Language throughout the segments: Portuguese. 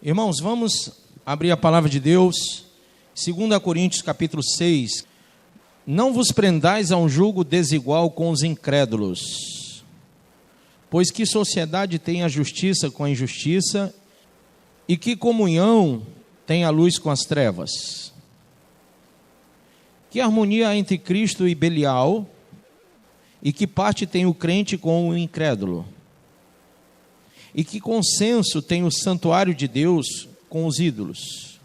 Irmãos, vamos abrir a palavra de Deus, 2 Coríntios capítulo 6. Não vos prendais a um jugo desigual com os incrédulos, pois que sociedade tem a justiça com a injustiça, e que comunhão tem a luz com as trevas? Que harmonia há entre Cristo e Belial, e que parte tem o crente com o incrédulo? E que consenso tem o santuário de Deus com os ídolos?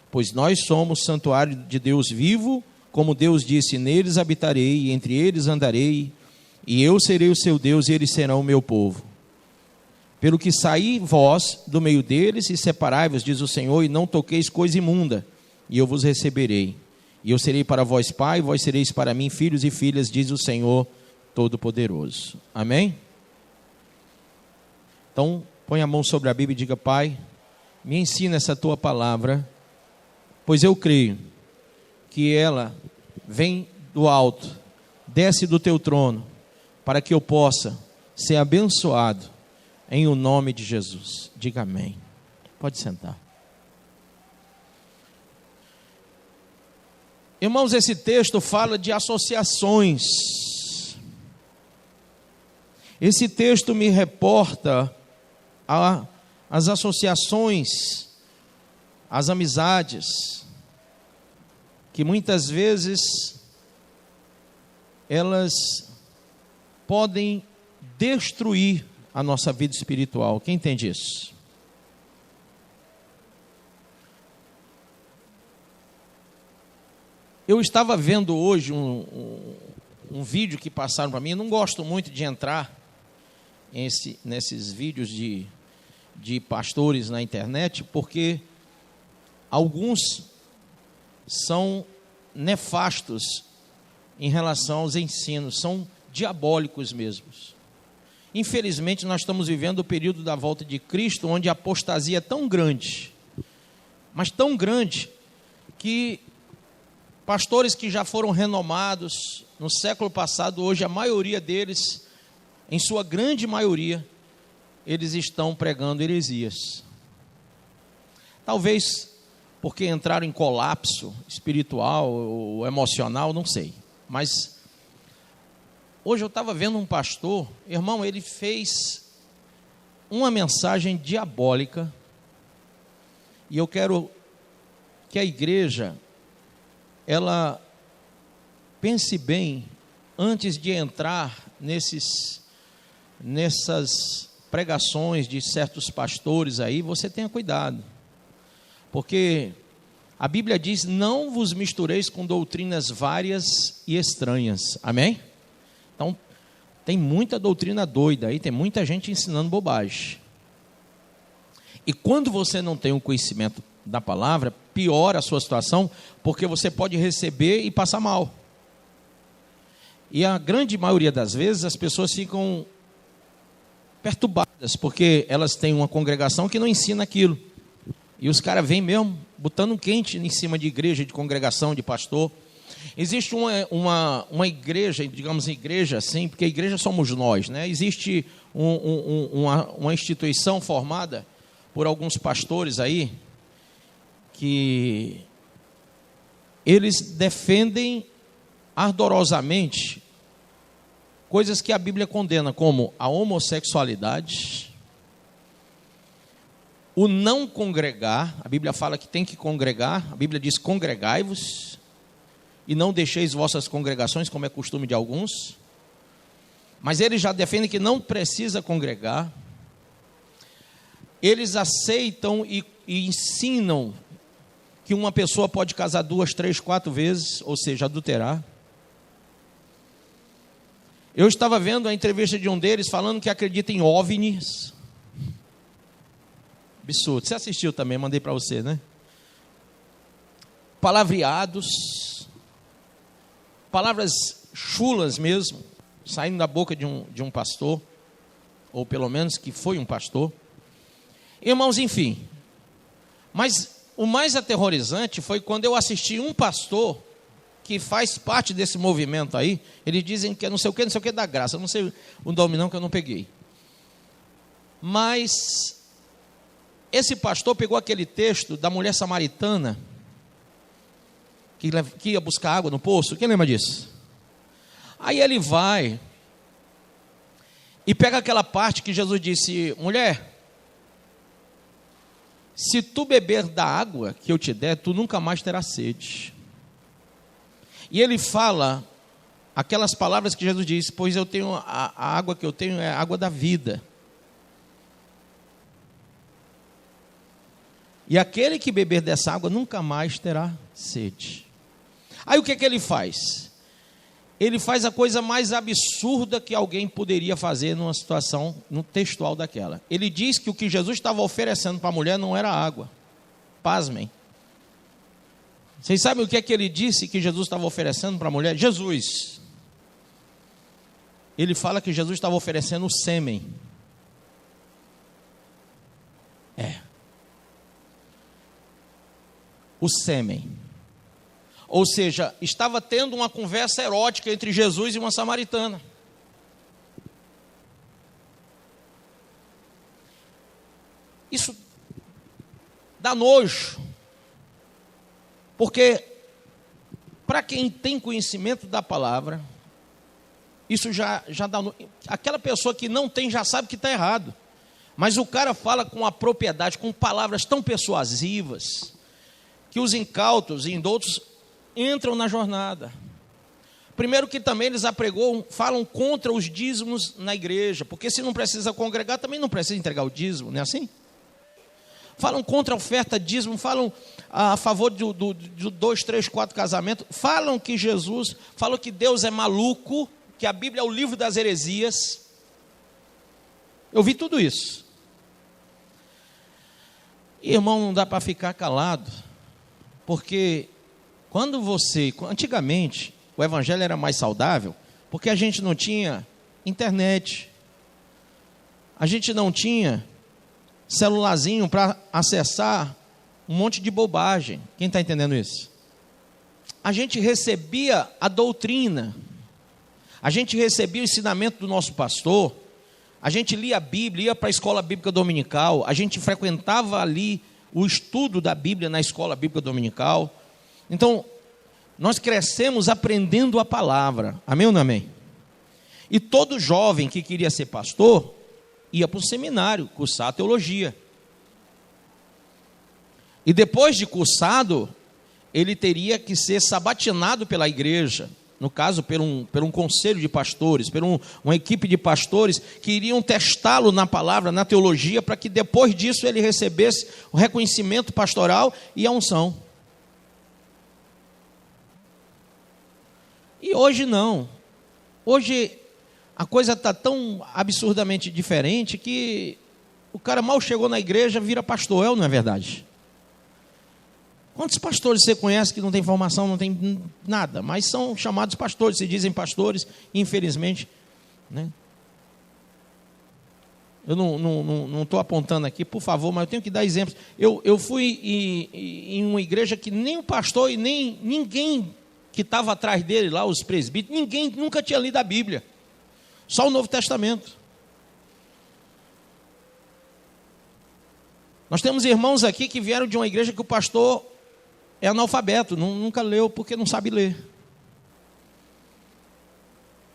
Pois nós somos santuário de Deus vivo, como Deus disse: neles habitarei, e entre eles andarei, e eu serei o seu Deus, e eles serão o meu povo. Pelo que saí vós do meio deles, e separai-vos, diz o Senhor, e não toqueis coisa imunda, e eu vos receberei. E eu serei para vós pai, e vós sereis para mim filhos e filhas, diz o Senhor Todo-Poderoso. Amém? Então, põe a mão sobre a Bíblia e diga: Pai, me ensina essa tua palavra, pois eu creio que ela vem do alto, desce do teu trono, para que eu possa ser abençoado, em o nome de Jesus. Diga amém. Pode sentar. Irmãos, esse texto fala de associações. Esse texto me reporta as associações, as amizades, que muitas vezes elas podem destruir a nossa vida espiritual. Quem entende isso? Eu estava vendo hoje um vídeo que passaram para mim. Eu não gosto muito de entrar nesses vídeos de pastores na internet, porque alguns são nefastos em relação aos ensinos, são diabólicos mesmos. Infelizmente, nós estamos vivendo o período da volta de Cristo, onde a apostasia é tão grande, mas tão grande, que pastores que já foram renomados no século passado, hoje a maioria deles, em sua grande maioria, eles estão pregando heresias. Talvez porque entraram em colapso espiritual ou emocional, não sei. Mas hoje eu estava vendo um pastor, irmão, ele fez uma mensagem diabólica, e eu quero que a igreja, ela pense bem antes de entrar nessas pregações de certos pastores aí. Você tenha cuidado, porque a Bíblia diz: não vos mistureis com doutrinas várias e estranhas. Amém? Então, tem muita doutrina doida aí, tem muita gente ensinando bobagem. E quando você não tem o conhecimento da palavra, piora a sua situação, porque você pode receber e passar mal. E a grande maioria das vezes as pessoas ficam perturbadas, porque elas têm uma congregação que não ensina aquilo, e os caras vêm mesmo botando um quente em cima de igreja, de congregação, de pastor. Existe uma igreja, digamos igreja assim, porque a igreja somos nós, né? Existe uma instituição formada por alguns pastores aí, que eles defendem ardorosamente coisas que a Bíblia condena, como a homossexualidade, o não congregar. A Bíblia fala que tem que congregar, a Bíblia diz: congregai-vos, e não deixeis vossas congregações, como é costume de alguns. Mas eles já defendem que não precisa congregar. Eles aceitam e ensinam que uma pessoa pode casar 2, 3, 4 vezes, ou seja, adulterar. Eu estava vendo a entrevista de um deles falando que acredita em OVNIs. Absurdo. Você assistiu também, mandei para você, né? Palavreados, palavras chulas mesmo, saindo da boca de um pastor, ou pelo menos que foi um pastor. Irmãos, enfim. Mas o mais aterrorizante foi quando eu assisti um pastor que faz parte desse movimento aí. Eles dizem que é não sei o que da graça. Eu não sei o nome não, que eu não peguei. Mas esse pastor pegou aquele texto da mulher samaritana que ia buscar água no poço. Quem lembra disso? Aí ele vai e pega aquela parte que Jesus disse: mulher, se tu beber da água que eu te der, tu nunca mais terás sede. E ele fala aquelas palavras que Jesus disse: pois eu tenho a água que eu tenho é a água da vida. E aquele que beber dessa água nunca mais terá sede. Aí o que ele faz? Ele faz a coisa mais absurda que alguém poderia fazer numa situação no textual daquela. Ele diz que o que Jesus estava oferecendo para a mulher não era água. Pasmem. Vocês sabem o que ele disse que Jesus estava oferecendo para a mulher? Jesus. Ele fala que Jesus estava oferecendo o sêmen. O sêmen. Ou seja, estava tendo uma conversa erótica entre Jesus e uma samaritana. Isso dá nojo. Porque, para quem tem conhecimento da palavra, isso já dá nojo. Aquela pessoa que não tem já sabe que está errado. Mas o cara fala com a propriedade, com palavras tão persuasivas, que os incautos e indoutos entram na jornada. Primeiro que também eles falam contra os dízimos na igreja, porque se não precisa congregar, também não precisa entregar o dízimo, não é assim? Falam contra a oferta dízimo, falam a favor de 2, 3, 4 casamentos, falam que Deus é maluco, que a Bíblia é o livro das heresias. Eu vi tudo isso. Irmão, não dá para ficar calado, porque antigamente, o evangelho era mais saudável, porque a gente não tinha internet, a gente não tinha celularzinho para acessar um monte de bobagem. Quem está entendendo isso? A gente recebia a doutrina, a gente recebia o ensinamento do nosso pastor, a gente lia a Bíblia, ia para a escola bíblica dominical, a gente frequentava ali o estudo da Bíblia na escola bíblica dominical. Então, nós crescemos aprendendo a palavra. Amém ou não amém? E todo jovem que queria ser pastor ia para o seminário, cursar teologia. E depois de cursado, ele teria que ser sabatinado pela igreja. No caso, por um conselho de pastores, por uma equipe de pastores que iriam testá-lo na palavra, na teologia, para que depois disso ele recebesse o reconhecimento pastoral e a unção. E hoje não. Hoje a coisa está tão absurdamente diferente que o cara mal chegou na igreja, vira pastor, não é verdade? Quantos pastores você conhece que não tem formação, não tem nada, mas são chamados pastores, se dizem pastores, infelizmente, né? Eu não estou apontando aqui, por favor, mas eu tenho que dar exemplos. Eu fui em uma igreja que nem o pastor e nem ninguém que estava atrás dele lá, os presbíteros, ninguém nunca tinha lido a Bíblia, só o Novo Testamento. Nós temos irmãos aqui que vieram de uma igreja que o pastor é analfabeto, nunca leu porque não sabe ler.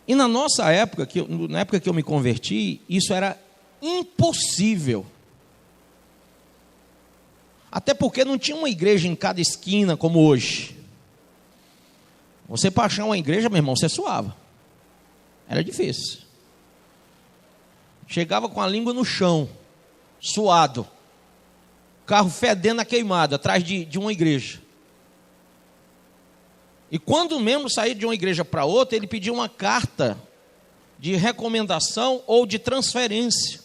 E na nossa época, na época que eu me converti, isso era impossível. Até porque não tinha uma igreja em cada esquina como hoje. Você para achar uma igreja, meu irmão, você suava. Era difícil. Chegava com a língua no chão, suado. Carro fedendo a queimado, atrás de uma igreja. E quando o membro saía de uma igreja para outra, ele pedia uma carta de recomendação ou de transferência.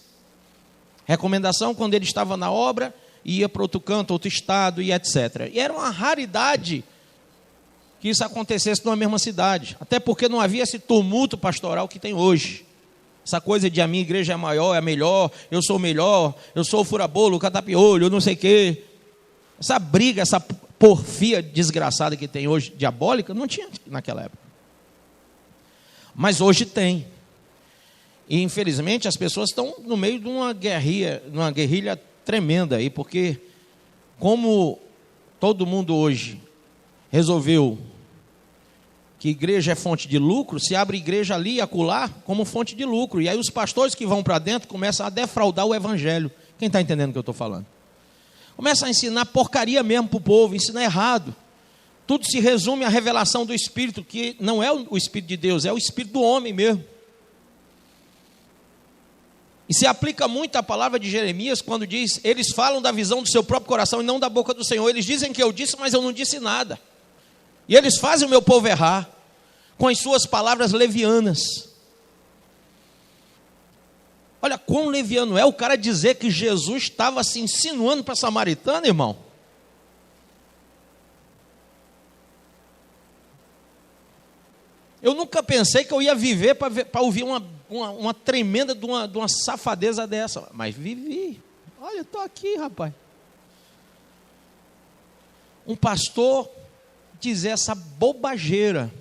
Recomendação quando ele estava na obra, ia para outro canto, outro estado e etc. E era uma raridade que isso acontecesse numa mesma cidade. Até porque não havia esse tumulto pastoral que tem hoje. Essa coisa de a minha igreja é maior, é melhor, eu sou o melhor, eu sou o fura-bolo, o catapiolho, eu não sei o quê. Essa briga, essa porfia desgraçada que tem hoje, diabólica, não tinha naquela época. Mas hoje tem. E infelizmente as pessoas estão no meio de uma guerrilha tremenda aí, porque como todo mundo hoje resolveu que igreja é fonte de lucro, se abre igreja ali e acolá como fonte de lucro. E aí os pastores que vão para dentro começam a defraudar o evangelho. Quem está entendendo o que eu estou falando? Começa a ensinar porcaria mesmo para o povo, ensinar errado. Tudo se resume à revelação do Espírito, que não é o Espírito de Deus, é o Espírito do homem mesmo. E se aplica muito a palavra de Jeremias, quando diz, eles falam da visão do seu próprio coração e não da boca do Senhor. Eles dizem que eu disse, mas eu não disse nada. E eles fazem o meu povo errar, com as suas palavras levianas. Olha, quão leviano é o cara dizer que Jesus estava se insinuando para a samaritana, irmão. Eu nunca pensei que eu ia viver para ouvir uma tremenda de uma safadeza dessa. Mas vivi. Olha, eu estou aqui, rapaz. Um pastor dizer essa bobageira.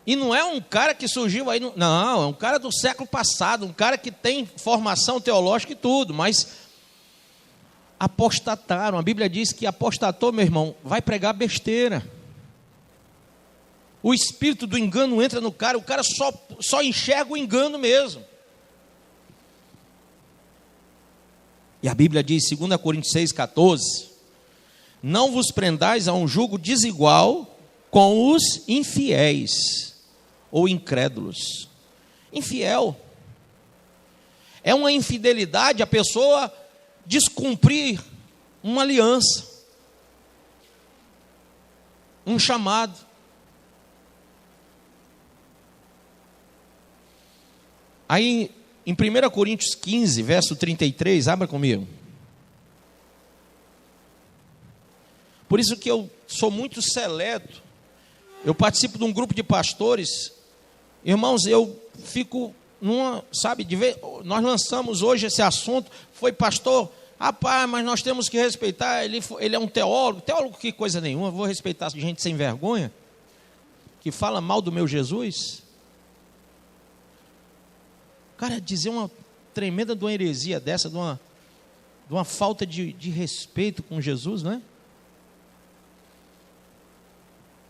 E não é um cara que surgiu aí, não, é um cara do século passado, um cara que tem formação teológica e tudo, mas apostataram. A Bíblia diz que apostatou, meu irmão, vai pregar besteira. O espírito do engano entra no cara, o cara só enxerga o engano mesmo. E a Bíblia diz, 2 Coríntios 6,14, não vos prendais a um jugo desigual com os infiéis ou incrédulos. Infiel é uma infidelidade, a pessoa descumprir uma aliança, um chamado. Aí em 1 Coríntios 15, verso 33, abra comigo. Por isso que eu sou muito seleto. Eu participo de um grupo de pastores. Irmãos, eu fico nós lançamos hoje esse assunto. Foi pastor, rapaz, mas nós temos que respeitar. Ele é um teólogo. Teólogo que coisa nenhuma. Eu vou respeitar gente sem vergonha que fala mal do meu Jesus. Cara, dizer uma tremenda de uma heresia dessa, de uma falta de respeito com Jesus, não é?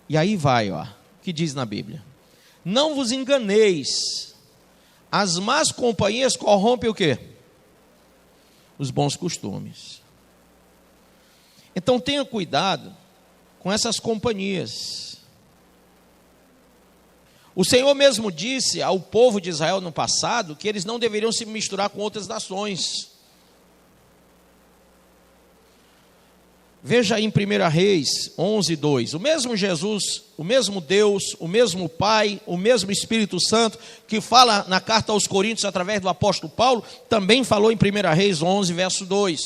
E aí vai, ó, o que diz na Bíblia. Não vos enganeis, as más companhias corrompem o quê? Os bons costumes. Então tenha cuidado com essas companhias. O Senhor mesmo disse ao povo de Israel no passado que eles não deveriam se misturar com outras nações. Veja aí em 1 Reis 11:2, o mesmo Jesus, o mesmo Deus, o mesmo Pai, o mesmo Espírito Santo, que fala na carta aos Coríntios através do apóstolo Paulo, também falou em 1 Reis 11, verso 2.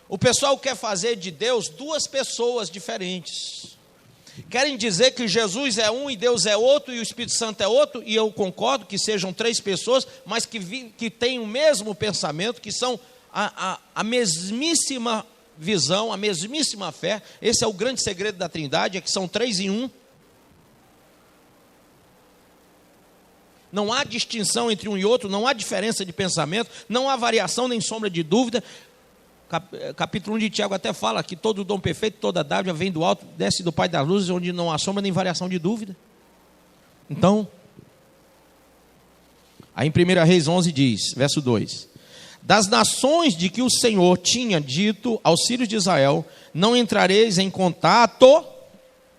O pessoal quer fazer de Deus duas pessoas diferentes. Querem dizer que Jesus é um e Deus é outro e o Espírito Santo é outro, e eu concordo que sejam três pessoas, mas que têm o mesmo pensamento, que são a mesmíssima visão, a mesmíssima fé. Esse é o grande segredo da Trindade, é que são três em um. Não há distinção entre um e outro, não há diferença de pensamento, não há variação nem sombra de dúvida. Capítulo 1 de Tiago até fala que todo dom perfeito, toda dádiva vem do alto, desce do Pai das luzes, onde não há sombra nem variação de dúvida. Então, aí em 1 Reis 11 diz, verso 2: das nações de que o Senhor tinha dito aos filhos de Israel, não entrareis em contato,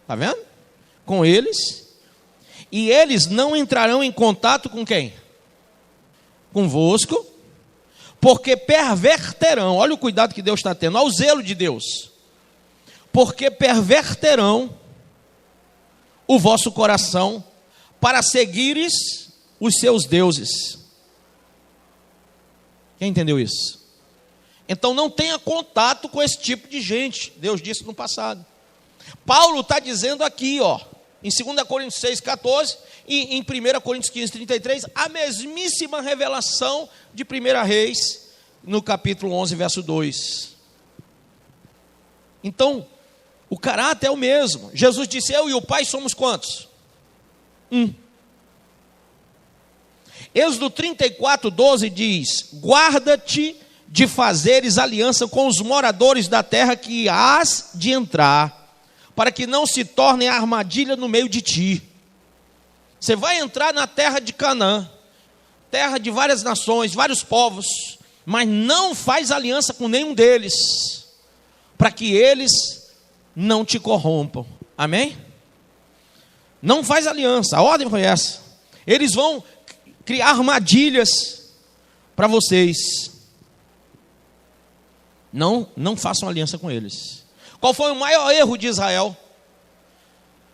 está vendo? Com eles, e eles não entrarão em contato com quem? Convosco, porque perverterão, olha o cuidado que Deus está tendo, olha o zelo de Deus, porque perverterão o vosso coração para seguires os seus deuses. Quem entendeu isso? Então não tenha contato com esse tipo de gente, Deus disse no passado. Paulo está dizendo aqui, ó, em 2 Coríntios 6,14 e em 1 Coríntios 15:33, a mesmíssima revelação de 1 Reis, no capítulo 11, verso 2. Então, o caráter é o mesmo. Jesus disse, eu e o Pai somos quantos? Um. Êxodo 34:12 diz: guarda-te de fazeres aliança com os moradores da terra que hás de entrar, para que não se tornem armadilha no meio de ti. Você vai entrar na terra de Canaã, terra de várias nações, vários povos, mas não faz aliança com nenhum deles, para que eles não te corrompam. Amém? Não faz aliança, a ordem foi essa. Eles vão criar armadilhas para vocês. Não façam aliança com eles. Qual foi o maior erro de Israel?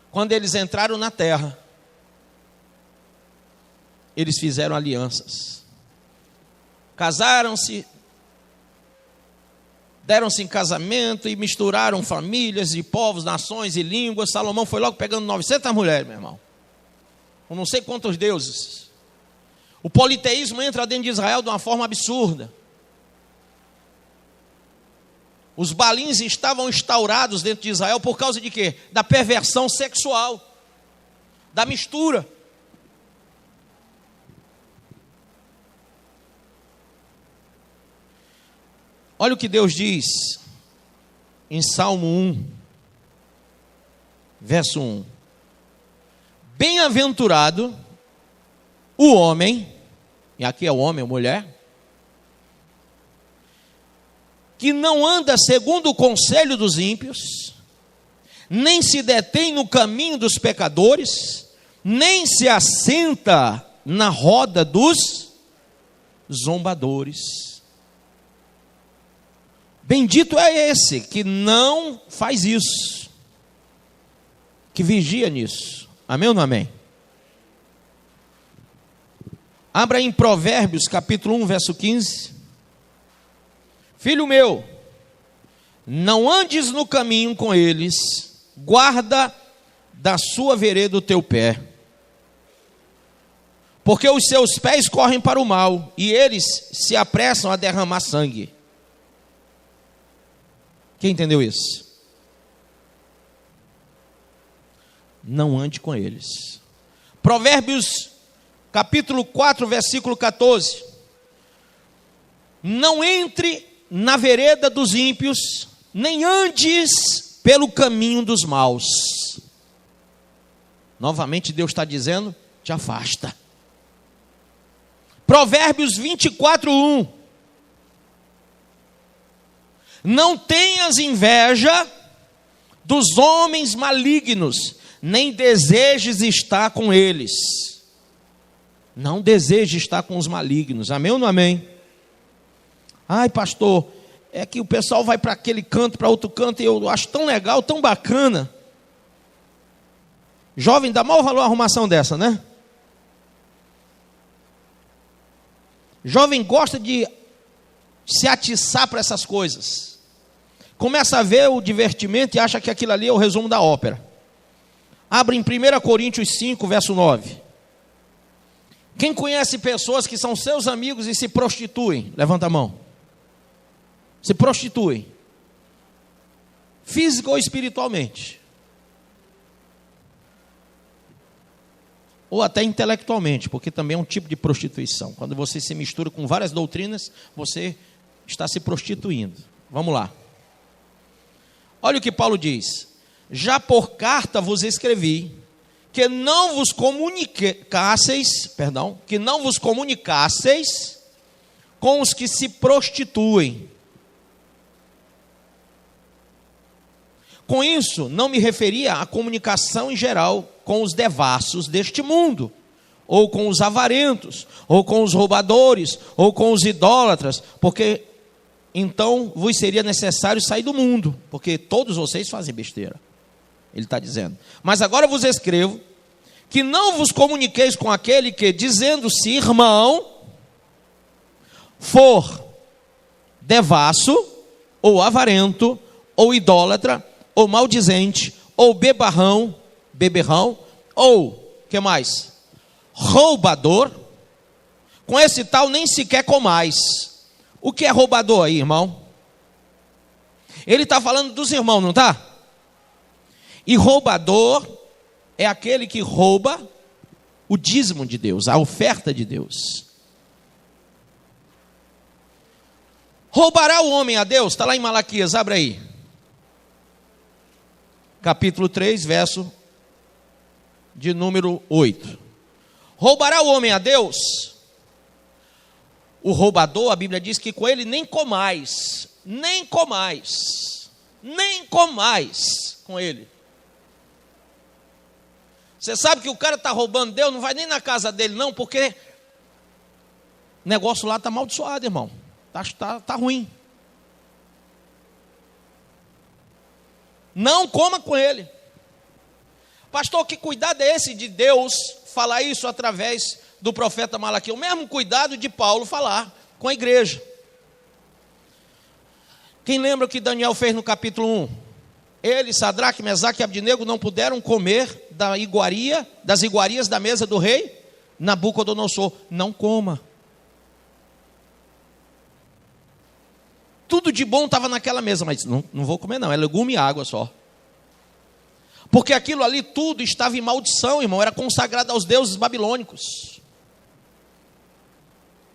Quando eles entraram na terra, eles fizeram alianças, casaram-se, deram-se em casamento e misturaram famílias e povos, nações e línguas. Salomão foi logo pegando 900 mulheres, meu irmão, com não sei quantos deuses. O politeísmo entra dentro de Israel de uma forma absurda. Os balins estavam instaurados dentro de Israel por causa de quê? Da perversão sexual, da mistura. Olha o que Deus diz em Salmo 1, verso 1. Bem-aventurado o homem, e aqui é o homem ou mulher, que não anda segundo o conselho dos ímpios, nem se detém no caminho dos pecadores, nem se assenta na roda dos zombadores. Bendito é esse que não faz isso, que vigia nisso. Amém ou não amém? Abra em Provérbios capítulo 1, verso 15. Filho meu, não andes no caminho com eles, guarda da sua vereda o teu pé, porque os seus pés correm para o mal, e eles se apressam a derramar sangue. Quem entendeu isso? Não ande com eles. Provérbios capítulo 4, versículo 14. Não entre na vereda dos ímpios, nem andes pelo caminho dos maus. Novamente Deus está dizendo, te afasta. Provérbios 24, 1. Não tenhas inveja dos homens malignos, nem desejes estar com eles. Não deseje estar com os malignos. Amém ou não amém? Ai, pastor, é que o pessoal vai para aquele canto, para outro canto, e eu acho tão legal, tão bacana. Jovem dá mau valor a arrumação dessa, né? Jovem gosta de se atiçar para essas coisas. Começa a ver o divertimento e acha que aquilo ali é o resumo da ópera. Abre em 1 Coríntios 5, verso 9. Quem conhece pessoas que são seus amigos e se prostituem? Levanta a mão. Se prostituem, física ou espiritualmente, ou até intelectualmente, porque também é um tipo de prostituição. Quando você se mistura com várias doutrinas, você está se prostituindo. Vamos lá. Olha o que Paulo diz: já por carta vos escrevi, que não vos comunicasseis com os que se prostituem. Com isso, não me referia à comunicação em geral com os devassos deste mundo, ou com os avarentos, ou com os roubadores, ou com os idólatras, porque então vos seria necessário sair do mundo, porque todos vocês fazem besteira. Ele está dizendo. Mas agora vos escrevo, que não vos comuniqueis com aquele que, dizendo-se irmão, for devasso, ou avarento, ou idólatra, ou maldizente, ou beberrão, ou, que mais? Roubador. Com esse tal nem sequer comais. O que é roubador aí, irmão? Ele está falando dos irmãos, não está? E roubador é aquele que rouba o dízimo de Deus, a oferta de Deus. Roubará o homem a Deus? Está lá em Malaquias, abre aí. Capítulo 3, verso de número 8. Roubará o homem a Deus? O roubador, a Bíblia diz que com ele nem comais com ele. Você sabe que o cara está roubando Deus, não vai nem na casa dele não, porque o negócio lá está amaldiçoado, irmão. Tá ruim. Não coma com ele. Pastor, que cuidado é esse de Deus falar isso através do profeta Malaquias? O mesmo cuidado de Paulo falar com a igreja. Quem lembra o que Daniel fez no capítulo 1? Ele, Sadraque, Mesaque e Abdinego não puderam comer das iguarias da mesa do rei Nabucodonosor. Não coma. Tudo de bom estava naquela mesa, mas não vou comer não, é legume e água só. Porque aquilo ali tudo estava em maldição, irmão, era consagrado aos deuses babilônicos.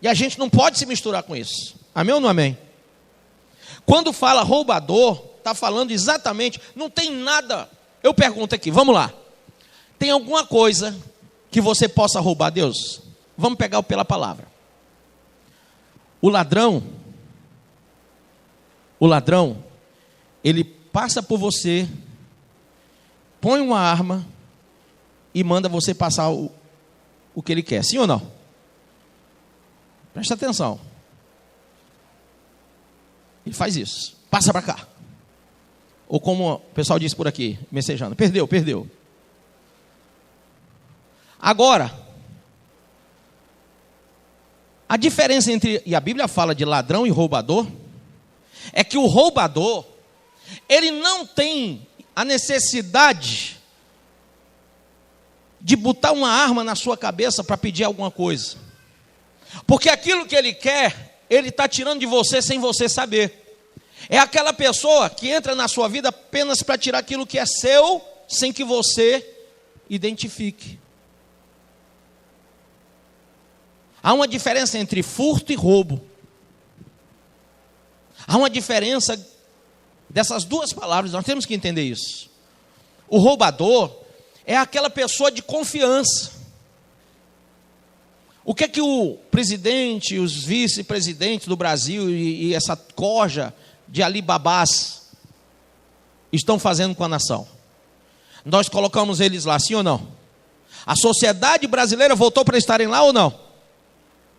E a gente não pode se misturar com isso. Amém ou não amém? Quando fala roubador, está falando exatamente, não tem nada. Eu pergunto aqui, vamos lá. Tem alguma coisa que você possa roubar, Deus? Vamos pegar pela palavra. O ladrão, ele passa por você, põe uma arma e manda você passar o que ele quer. Sim ou não? Presta atenção. Ele faz isso. Passa para cá. Ou como o pessoal diz por aqui, messejando, perdeu. Agora, a diferença entre, e a Bíblia fala de ladrão e roubador, é que o roubador, ele não tem a necessidade de botar uma arma na sua cabeça para pedir alguma coisa. Porque aquilo que ele quer, ele está tirando de você sem você saber. É aquela pessoa que entra na sua vida apenas para tirar aquilo que é seu, sem que você identifique. Há uma diferença entre furto e roubo. Há uma diferença dessas duas palavras, nós temos que entender isso. O roubador é aquela pessoa de confiança. O que é que o presidente, os vice-presidentes do Brasil e essa corja de Alibabás estão fazendo com a nação? Nós colocamos eles lá, sim ou não? A sociedade brasileira voltou para estarem lá ou não?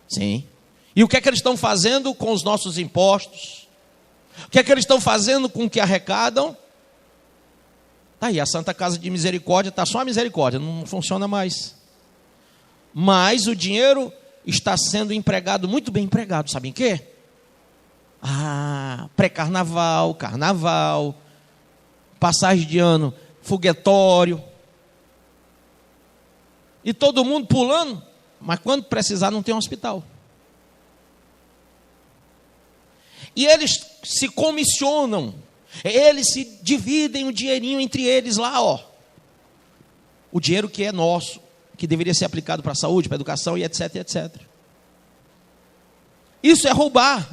Sim. E o que é que eles estão fazendo com os nossos impostos? O que é que eles estão fazendo com o que arrecadam? Está aí, a Santa Casa de Misericórdia, está só a misericórdia, não funciona mais. Mas o dinheiro está sendo empregado, muito bem empregado, sabe em quê? Pré-carnaval, carnaval, passagem de ano, foguetório. E todo mundo pulando, mas quando precisar não tem um hospital. E eles se comissionam, eles se dividem o dinheirinho entre eles lá, ó. O dinheiro que é nosso, que deveria ser aplicado para a saúde, para a educação e etc, etc. Isso é roubar,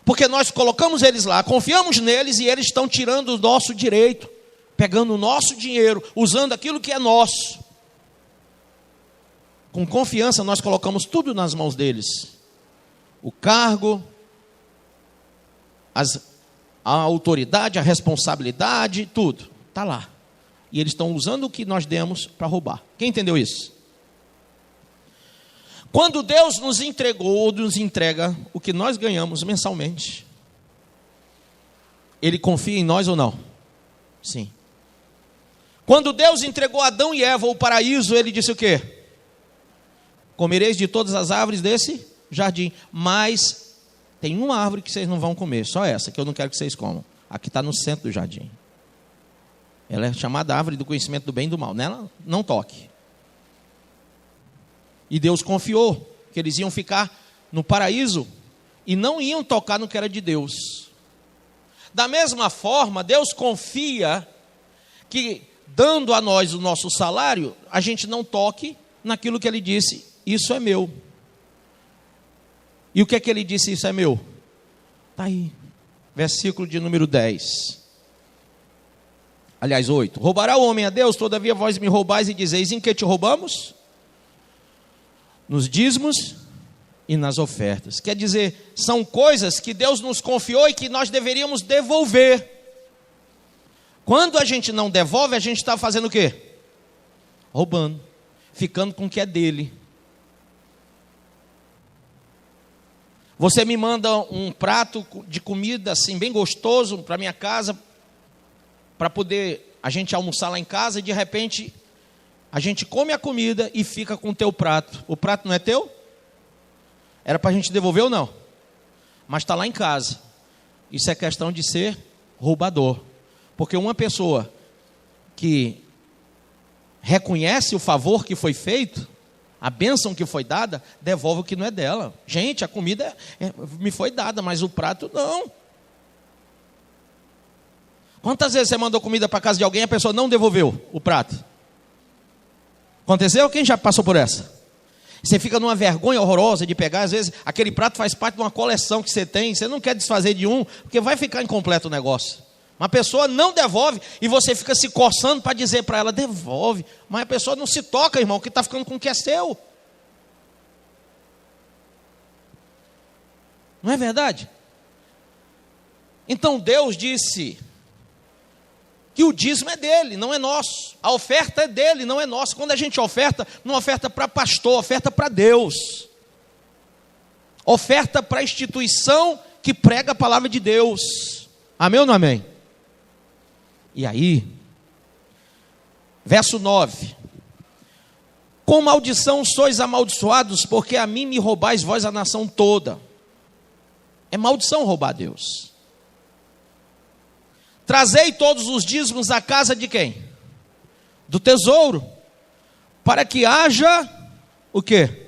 porque nós colocamos eles lá, confiamos neles e eles estão tirando o nosso direito, pegando o nosso dinheiro, usando aquilo que é nosso. Com confiança nós colocamos tudo nas mãos deles. O cargo, a autoridade, a responsabilidade, tudo. Está lá. E eles estão usando o que nós demos para roubar. Quem entendeu isso? Quando Deus nos entregou ou nos entrega o que nós ganhamos mensalmente, Ele confia em nós ou não? Sim. Quando Deus entregou Adão e Eva o paraíso, Ele disse o quê? Comereis de todas as árvores desse jardim, mas tem uma árvore que vocês não vão comer, só essa, que eu não quero que vocês comam. Aqui está no centro do jardim. Ela é chamada árvore do conhecimento do bem e do mal. Nela não toque. E Deus confiou que eles iam ficar no paraíso e não iam tocar no que era de Deus. Da mesma forma, Deus confia que, dando a nós o nosso salário, a gente não toque naquilo que ele disse, isso é meu. E o que é que ele disse, isso é meu? Está aí, versículo de número 10. Aliás, 8. Roubará o homem a Deus? Todavia vós me roubais e dizeis, em que te roubamos? Nos dízimos e nas ofertas. Quer dizer, são coisas que Deus nos confiou e que nós deveríamos devolver. Quando a gente não devolve, a gente está fazendo o quê? Roubando, ficando com o que é dele. Você me manda um prato de comida assim bem gostoso para minha casa, para poder a gente almoçar lá em casa, e de repente a gente come a comida e fica com o teu prato. O prato não é teu? Era para a gente devolver ou não? Mas está lá em casa. Isso é questão de ser roubador. Porque uma pessoa que reconhece o favor que foi feito, a bênção que foi dada, devolve o que não é dela. Gente, a comida me foi dada, mas o prato não. Quantas vezes você mandou comida para casa de alguém e a pessoa não devolveu o prato? Aconteceu? Quem já passou por essa? Você fica numa vergonha horrorosa de pegar, às vezes aquele prato faz parte de uma coleção que você tem, você não quer desfazer de um, porque vai ficar incompleto o negócio. Uma pessoa não devolve e você fica se coçando para dizer para ela, devolve. Mas a pessoa não se toca, irmão, que está ficando com o que é seu. Não é verdade? Então Deus disse que o dízimo é dele, não é nosso. A oferta é dele, não é nossa. Quando a gente oferta, não oferta para pastor, oferta para Deus. Oferta para a instituição que prega a palavra de Deus. Amém ou não amém? E aí, verso 9. Com maldição sois amaldiçoados, porque a mim me roubais vós a nação toda. É maldição roubar a Deus. Trazei todos os dízimos à casa de quem? Do tesouro, para que haja o quê?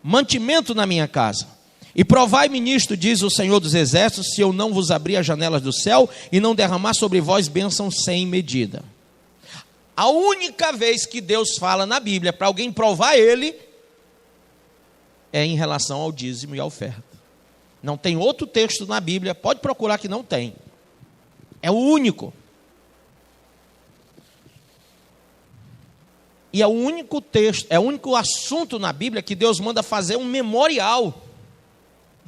Mantimento na minha casa. E provai-me nisto, diz o Senhor dos Exércitos, se eu não vos abrir as janelas do céu e não derramar sobre vós bênção sem medida. A única vez que Deus fala na Bíblia para alguém provar ele é em relação ao dízimo e à oferta. Não tem outro texto na Bíblia, pode procurar que não tem. É o único. E é o único texto, é o único assunto na Bíblia que Deus manda fazer um memorial.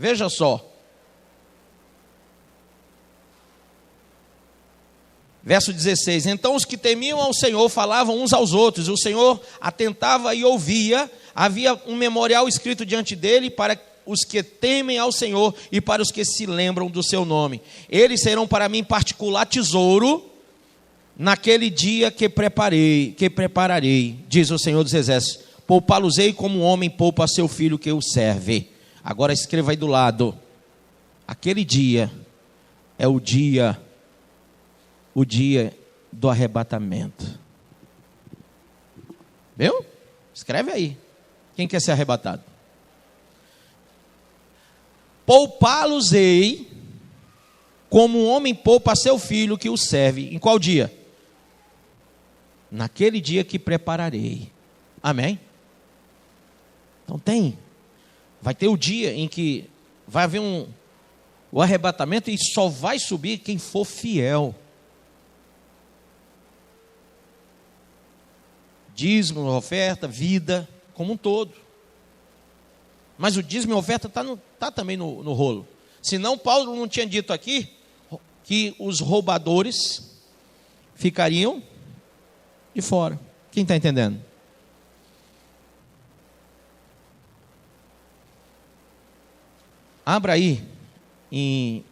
Veja só. Verso 16. Então os que temiam ao Senhor falavam uns aos outros. O Senhor atentava e ouvia. Havia um memorial escrito diante dele para os que temem ao Senhor e para os que se lembram do seu nome. Eles serão para mim particular tesouro naquele dia que prepararei, diz o Senhor dos Exércitos. Poupá-los-ei como um homem poupa a seu filho que o serve. Agora escreva aí do lado. Aquele dia é o dia do arrebatamento. Viu? Escreve aí. Quem quer ser arrebatado? Poupá-los-ei como um homem poupa a seu filho que o serve. Em qual dia? Naquele dia que prepararei. Amém? Então vai ter o dia em que vai haver o arrebatamento e só vai subir quem for fiel. Dízimo, oferta, vida, como um todo. Mas o dízimo e a oferta está também no rolo. Senão Paulo não tinha dito aqui que os roubadores ficariam de fora. Quem está entendendo? Abra aí em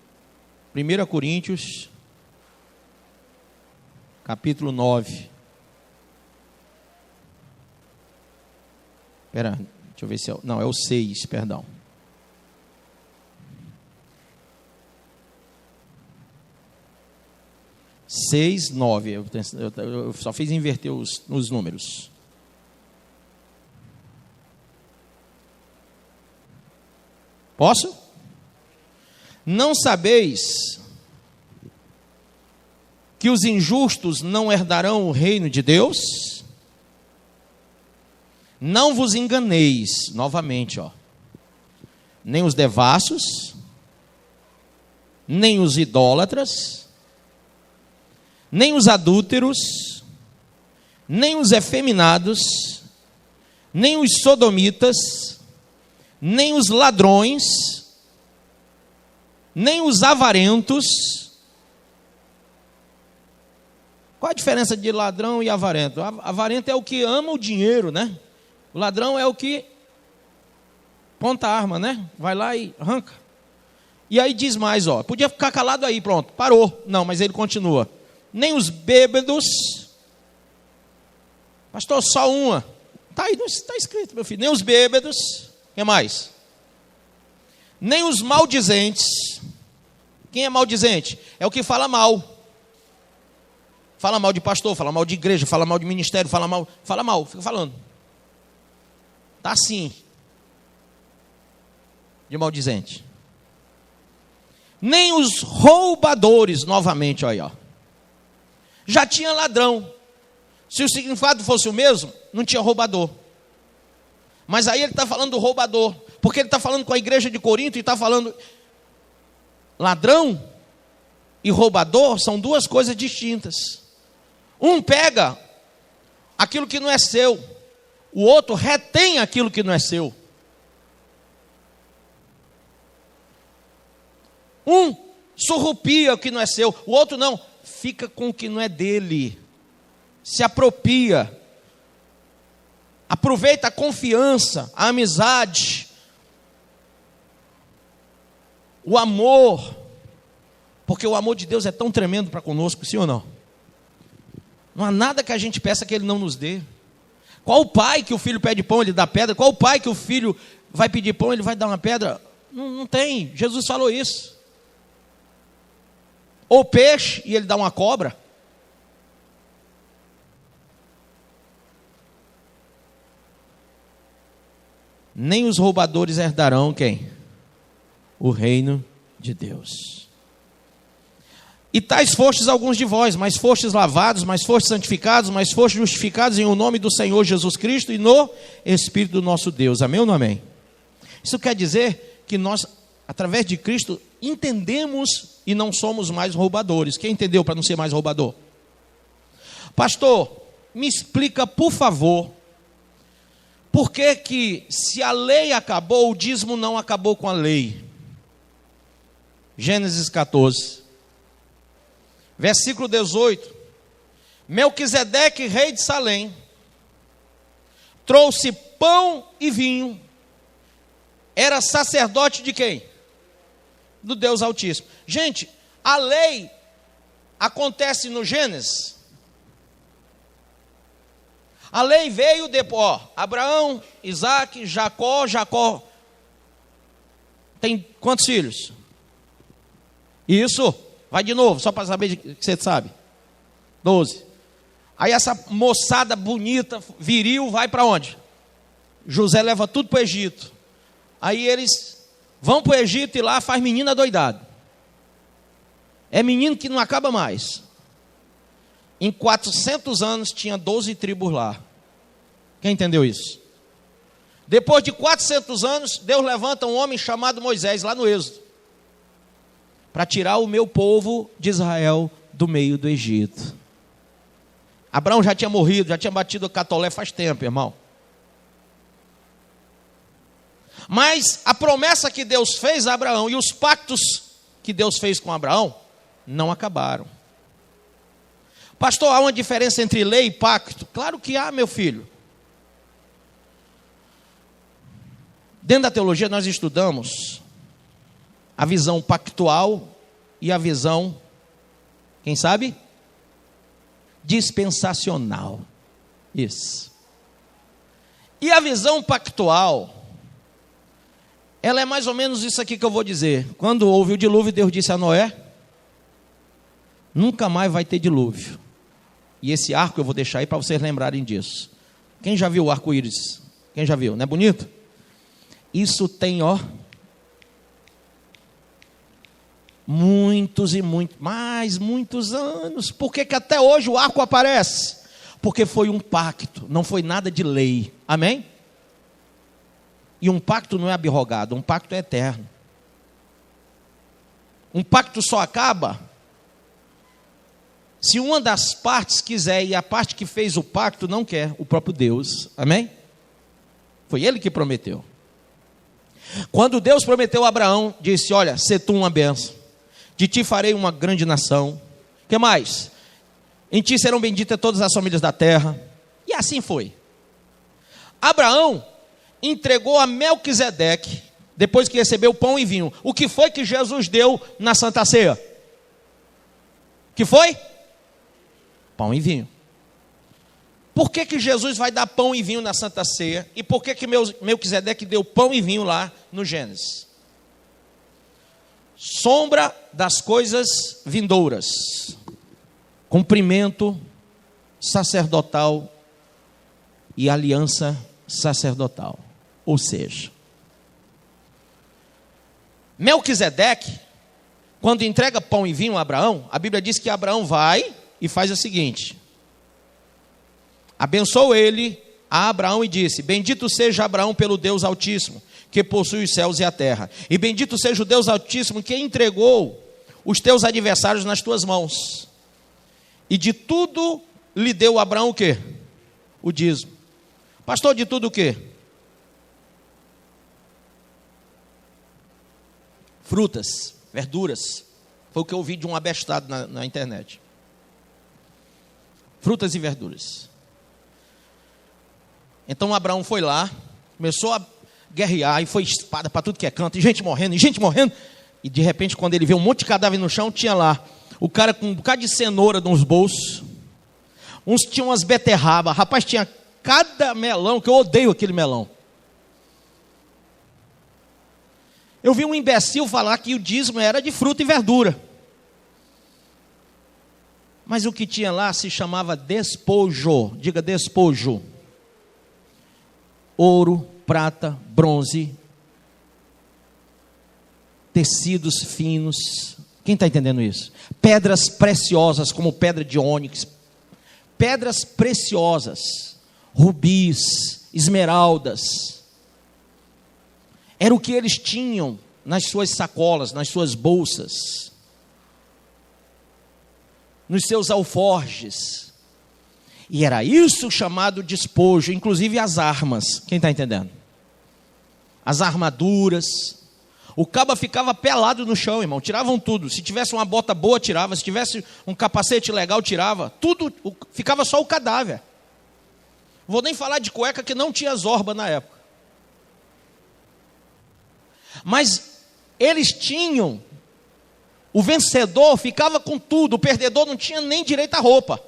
1 Coríntios, capítulo 9. Espera, deixa eu ver se é... Não, é o 6, perdão. Seis, 9. Eu só fiz inverter os números. Posso? Não sabeis que os injustos não herdarão o reino de Deus? Não vos enganeis, novamente, ó. Nem os devassos, nem os idólatras, nem os adúlteros, nem os efeminados, nem os sodomitas, nem os ladrões, nem os avarentos. Qual a diferença de ladrão e avarento? Avarento é o que ama o dinheiro, né? O ladrão é o que ponta a arma, né? Vai lá e arranca. E aí diz mais, ó, podia ficar calado aí, pronto, parou. Não, mas ele continua. Nem os bêbados. Pastor, só uma. Tá aí, não está escrito, meu filho. Nem os bêbados. Quem mais? Nem os maldizentes. Quem é maldizente? É o que fala mal. Fala mal de pastor, fala mal de igreja, fala mal de ministério, fala mal, fica falando. Tá assim. De maldizente. Nem os roubadores, novamente, olha aí, ó. Já tinha ladrão. Se o significado fosse o mesmo, não tinha roubador. Mas aí ele está falando do roubador, porque ele está falando com a igreja de Corinto e está falando, ladrão e roubador são duas coisas distintas. Um pega aquilo que não é seu, o outro retém aquilo que não é seu. Um surrupia o que não é seu, o outro não, fica com o que não é dele, se apropria, aproveita a confiança, a amizade, o amor, porque o amor de Deus é tão tremendo para conosco, sim ou não? Não há nada que a gente peça que Ele não nos dê. Qual o pai que o filho pede pão, ele dá pedra? Qual o pai que o filho vai pedir pão, ele vai dar uma pedra? Não tem, Jesus falou isso. Ou peixe e ele dá uma cobra. Nem os roubadores herdarão quem? O reino de Deus. E tais fostes alguns de vós, mas fostes lavados, mas fostes santificados, mas fostes justificados em o nome do Senhor Jesus Cristo e no Espírito do nosso Deus. Amém ou não amém? Isso quer dizer que nós, através de Cristo, entendemos e não somos mais roubadores. Quem entendeu para não ser mais roubador? Pastor, me explica, por favor, por que que se a lei acabou, o dízimo não acabou com a lei? Gênesis 14, versículo 18. Melquisedeque, rei de Salém, trouxe pão e vinho. Era sacerdote de quem? Do Deus Altíssimo. Gente, a lei acontece no Gênesis. A lei veio depois, ó, Abraão, Isaac, Jacó tem quantos filhos? Isso, vai de novo, só para saber que você sabe. 12. Aí essa moçada bonita, viril, vai para onde? José leva tudo para o Egito. Aí eles vão para o Egito e lá faz menina doidado. É menino que não acaba mais. Em 400 anos tinha 12 tribos lá. Quem entendeu isso? Depois de 400 anos, Deus levanta um homem chamado Moisés, lá no Êxodo, para tirar o meu povo de Israel do meio do Egito. Abraão já tinha morrido, já tinha batido o catolé faz tempo, irmão. Mas a promessa que Deus fez a Abraão e os pactos que Deus fez com Abraão não acabaram. Pastor, há uma diferença entre lei e pacto? Claro que há, meu filho. Dentro da teologia nós estudamos a visão pactual e a visão, quem sabe? Dispensacional. Isso. E a visão pactual, ela é mais ou menos isso aqui que eu vou dizer. Quando houve o dilúvio, Deus disse a Noé: nunca mais vai ter dilúvio. E esse arco eu vou deixar aí para vocês lembrarem disso. Quem já viu o arco-íris? Quem já viu? Não é bonito? Isso tem, ó, muitos e muitos anos. Por que que até hoje o arco aparece? Porque foi um pacto, não foi nada de lei. Amém? E um pacto não é abrogado, um pacto é eterno. Um pacto só acaba se uma das partes quiser, e a parte que fez o pacto não quer, o próprio Deus. Amém? Foi ele que prometeu. Quando Deus prometeu a Abraão, disse: olha, sê tu uma bênção, de ti farei uma grande nação. O que mais? Em ti serão benditas todas as famílias da terra. E assim foi. Abraão entregou a Melquisedeque, depois que recebeu pão e vinho. O que foi que Jesus deu na Santa Ceia? O que foi? Pão e vinho. Por que Jesus vai dar pão e vinho na Santa Ceia? E por que Melquisedeque deu pão e vinho lá no Gênesis? Sombra das coisas vindouras. Cumprimento sacerdotal e aliança sacerdotal. Ou seja, Melquisedeque, quando entrega pão e vinho a Abraão, a Bíblia diz que Abraão vai e faz o seguinte: abençoou ele a Abraão e disse: bendito seja Abraão pelo Deus Altíssimo, que possui os céus e a terra, e bendito seja o Deus Altíssimo que entregou os teus adversários nas tuas mãos. E de tudo lhe deu Abraão o quê? O dízimo. Pastor, de tudo o quê? Frutas, verduras. Foi o que eu ouvi de um abestado na internet. Frutas e verduras. Então Abraão foi lá, começou a guerrear, e foi espada para tudo que é canto, e gente morrendo, e de repente, quando ele vê um monte de cadáver no chão, tinha lá o cara com um bocado de cenoura nos bolsos, uns tinham umas beterrabas, rapaz, tinha cada melão, que eu odeio aquele melão. Eu vi um imbecil falar que o dízimo era de fruta e verdura. Mas o que tinha lá se chamava despojo. Diga despojo. Ouro, prata, bronze, tecidos finos. Quem está entendendo isso? Pedras preciosas, como pedra de ônix. Pedras preciosas, rubis, esmeraldas. Era o que eles tinham nas suas sacolas, nas suas bolsas, nos seus alforjes. E era isso chamado despojo, inclusive as armas. Quem está entendendo? As armaduras. O cabo ficava pelado no chão, irmão. Tiravam tudo. Se tivesse uma bota boa, tirava. Se tivesse um capacete legal, tirava. Tudo, ficava só o cadáver. Vou nem falar de cueca, que não tinha zorba na época. Mas eles tinham, o vencedor ficava com tudo, o perdedor não tinha nem direito à roupa.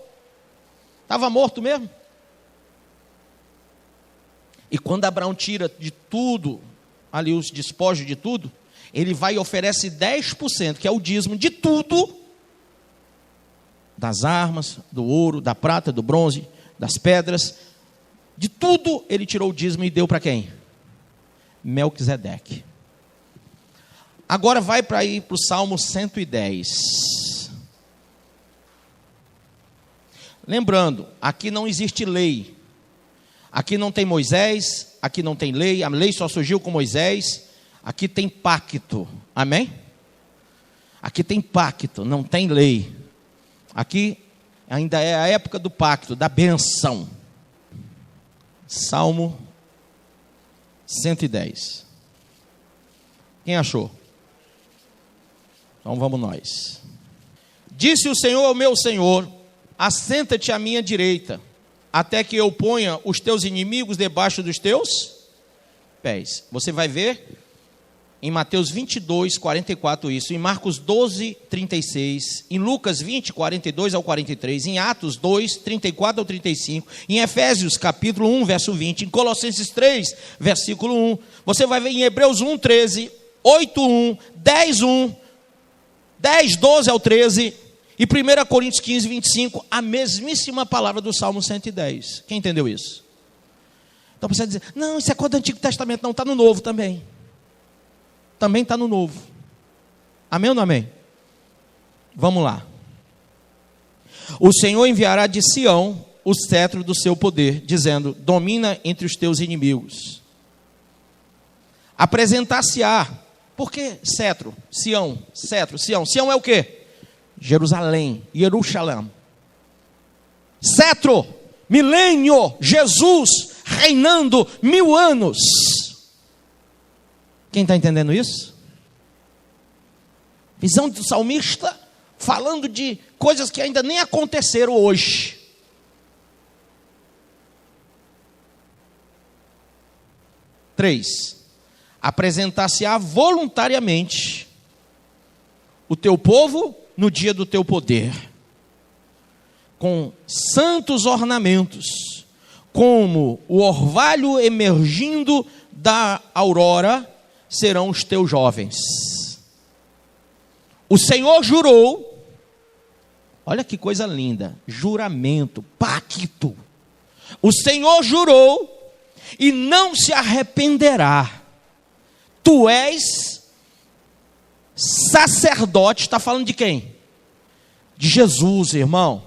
Estava morto mesmo. E quando Abraão tira de tudo, ali os despojos de tudo, ele vai e oferece 10%, que é o dízimo de tudo, das armas, do ouro, da prata, do bronze, das pedras, de tudo ele tirou o dízimo e deu para quem? Melquisedeque. Agora vai para ir para o Salmo 110. Lembrando, aqui não existe lei. Aqui não tem Moisés, aqui não tem lei. A lei só surgiu com Moisés. Aqui tem pacto. Amém? Aqui tem pacto, não tem lei. Aqui ainda é a época do pacto, da benção. Salmo 110. Quem achou? Então vamos nós. Disse o Senhor ao meu Senhor: assenta-te à minha direita, até que eu ponha os teus inimigos debaixo dos teus pés. Você vai ver em Mateus 22, 44 isso, em Marcos 12, 36, em Lucas 20, 42 ao 43, em Atos 2, 34 ao 35, em Efésios capítulo 1, verso 20, em Colossenses 3, versículo 1, você vai ver em Hebreus 1, 13, 8, 1, 10, 1, 10, 12 ao 13, e 1 Coríntios 15, 25, a mesmíssima palavra do Salmo 110. Quem entendeu isso? Então você vai dizer: não, isso é coisa do Antigo Testamento. Não, está no Novo também. Também está no Novo. Amém ou não amém? Vamos lá. O Senhor enviará de Sião o cetro do seu poder, dizendo: domina entre os teus inimigos. apresentar-se-á. Por que cetro? Sião, cetro, Sião. Sião é o quê? Jerusalém, Jerusalém. Cetro, milênio, Jesus reinando 1000 anos. Quem está entendendo isso? Visão do salmista falando de coisas que ainda nem aconteceram hoje. Três, apresentar-se-á voluntariamente o teu povo no dia do teu poder, com santos ornamentos, como o orvalho emergindo da aurora, serão os teus jovens. O Senhor jurou, olha que coisa linda, juramento, pacto. O Senhor jurou e não se arrependerá. Tu és sacerdote, está falando de quem? De Jesus, irmão.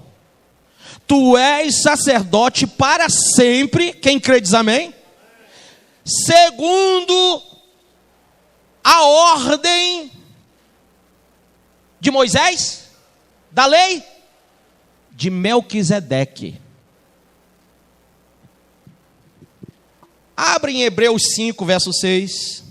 Tu és sacerdote para sempre, quem crê diz amém? Segundo a ordem de Moisés, da lei de Melquisedeque. Abre em Hebreus 5, verso 6.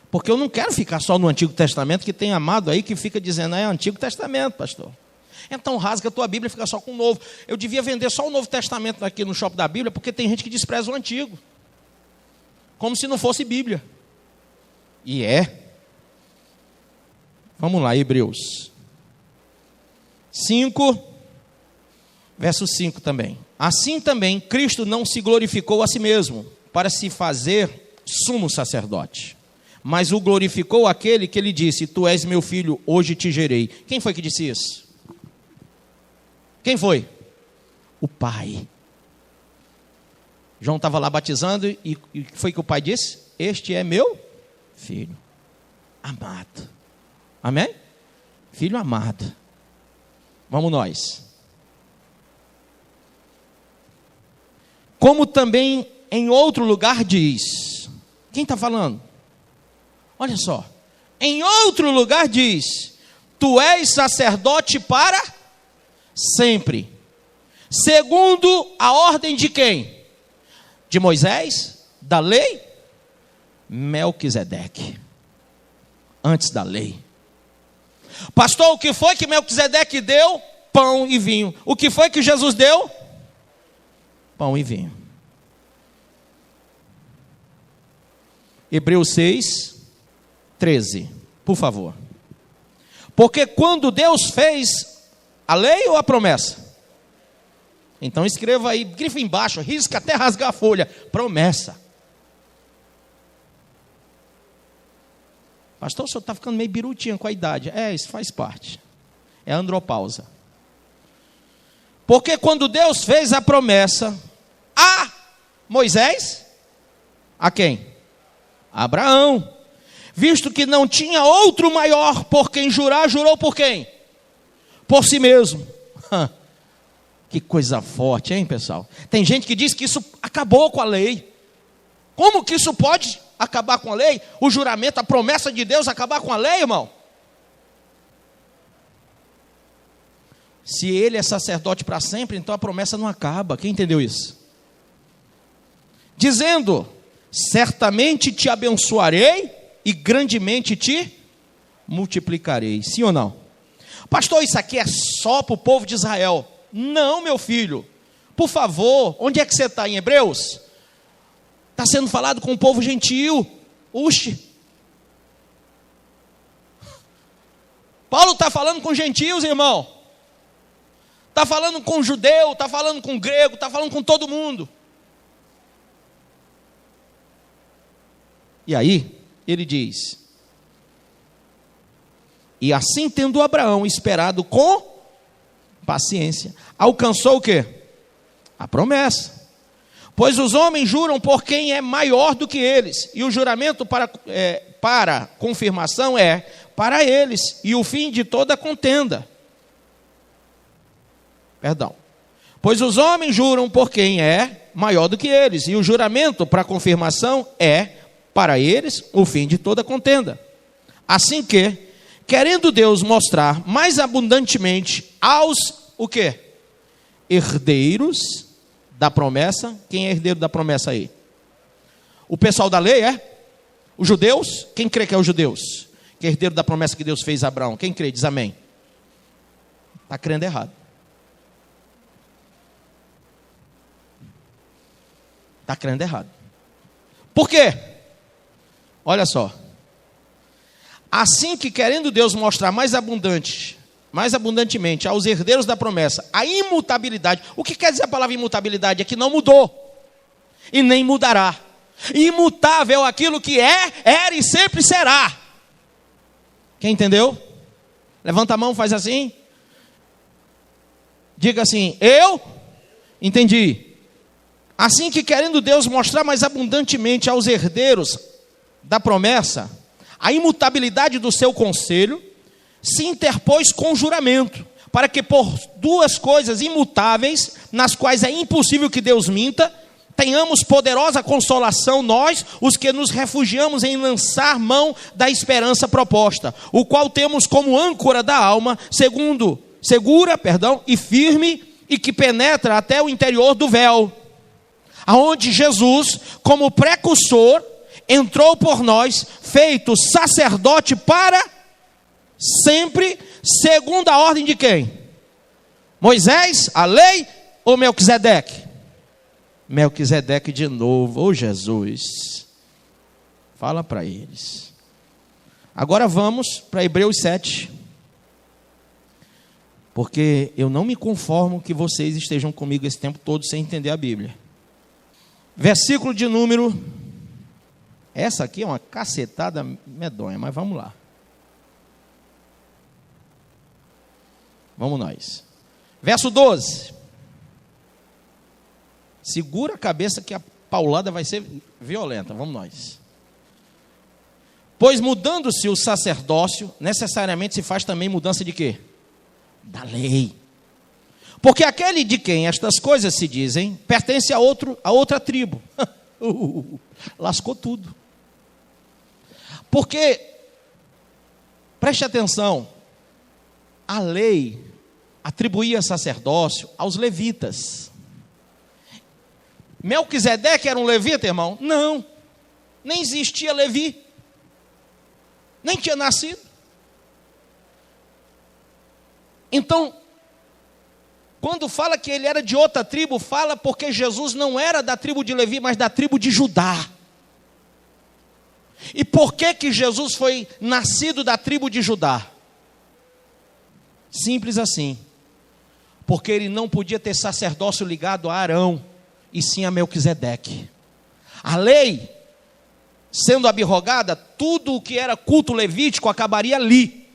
Porque eu não quero ficar só no Antigo Testamento, que tem amado aí que fica dizendo, é Antigo Testamento, pastor. Então rasga a tua Bíblia e fica só com o Novo. Eu devia vender só o Novo Testamento aqui no shopping da Bíblia, porque tem gente que despreza o Antigo. Como se não fosse Bíblia. E é. Vamos lá, Hebreus 5, verso 5 também. Assim também, Cristo não se glorificou a si mesmo, para se fazer sumo sacerdote. Mas o glorificou aquele que lhe disse, tu és meu filho, hoje te gerei. Quem foi que disse isso? Quem foi? O pai. João estava lá batizando e foi que o pai disse? Este é meu filho amado. Amém? Filho amado. Vamos nós. Como também em outro lugar diz. Quem está falando? Olha só. Em outro lugar diz. Tu és sacerdote para sempre. Segundo a ordem de quem? De Moisés? Da lei? Melquisedeque. Antes da lei. Pastor, o que foi que Melquisedeque deu? Pão e vinho. O que foi que Jesus deu? Pão e vinho. Hebreus 6, 13. Por favor. Porque quando Deus fez a lei ou a promessa? Então escreva aí, grifa embaixo, risca até rasgar a folha. Promessa. Pastor, o senhor está ficando meio birutinho com a idade. É, isso faz parte. É andropausa. Porque quando Deus fez a promessa a Moisés, a quem? A Abraão. Visto que não tinha outro maior por quem jurar, jurou por quem? Por si mesmo. Que coisa forte, hein, pessoal? Tem gente que diz que isso acabou com a lei. Como que isso pode acabar com a lei? O juramento, a promessa de Deus acabar com a lei, irmão? Se ele é sacerdote para sempre, então a promessa não acaba. Quem entendeu isso? Dizendo, certamente te abençoarei e grandemente te multiplicarei. Sim ou não? Pastor, isso aqui é só para o povo de Israel. Não, meu filho. Por favor, onde é que você está? Em Hebreus? Está sendo falado com o povo gentil. Uxe. Paulo está falando com gentios, irmão. Está falando com judeu, está falando com grego, está falando com todo mundo. E aí, ele diz: e assim tendo Abraão esperado com paciência, alcançou o quê? A promessa. Pois os homens juram por quem é maior do que eles, e o juramento para confirmação é para eles, e o fim de toda contenda. Perdão. Pois os homens juram por quem é maior do que eles, e o juramento para confirmação é, para eles, o fim de toda contenda. Assim que, querendo Deus mostrar mais abundantemente aos, o quê? Herdeiros da promessa. Quem é herdeiro da promessa aí? O pessoal da lei é? Os judeus? Quem crê que é os judeus? Que é herdeiro da promessa que Deus fez a Abraão? Quem crê? Diz amém. Está crendo errado. Está crendo errado. Por quê? Olha só. Assim que, querendo Deus mostrar mais abundantemente aos herdeiros da promessa a imutabilidade. O que quer dizer a palavra imutabilidade? É que não mudou e nem mudará. Imutável aquilo que é, era e sempre será. Quem entendeu? Levanta a mão, faz assim. Diga assim: eu entendi. Assim que, querendo Deus mostrar mais abundantemente aos herdeiros da promessa a imutabilidade do seu conselho, se interpôs com juramento, para que por duas coisas imutáveis, nas quais é impossível que Deus minta, tenhamos poderosa consolação nós, os que nos refugiamos em lançar mão da esperança proposta, o qual temos como âncora da alma, segura e firme, e que penetra até o interior do véu, aonde Jesus, como precursor, entrou por nós, feito sacerdote para sempre, segundo a ordem de quem? Moisés, a lei ou Melquisedeque? Melquisedeque de novo. Ô Jesus, fala para eles. Agora vamos para Hebreus 7, porque eu não me conformo que vocês estejam comigo esse tempo todo sem entender a Bíblia. Versículo de número, essa aqui é uma cacetada medonha, mas vamos lá. Vamos nós. Verso 12. Segura a cabeça que a paulada vai ser violenta. Vamos nós. Pois mudando-se o sacerdócio, necessariamente se faz também mudança de quê? Da lei. Porque aquele de quem estas coisas se dizem, pertence a outra tribo. Lascou tudo. Porque, preste atenção, a lei atribuía sacerdócio aos levitas. Melquisedeque era um levita, irmão? Não, nem existia Levi, nem tinha nascido. Então, quando fala que ele era de outra tribo, fala porque Jesus não era da tribo de Levi, mas da tribo de Judá. E por que Jesus foi nascido da tribo de Judá? Simples assim. Porque ele não podia ter sacerdócio ligado a Arão, e sim a Melquisedeque. A lei, sendo abrogada, tudo o que era culto levítico acabaria ali.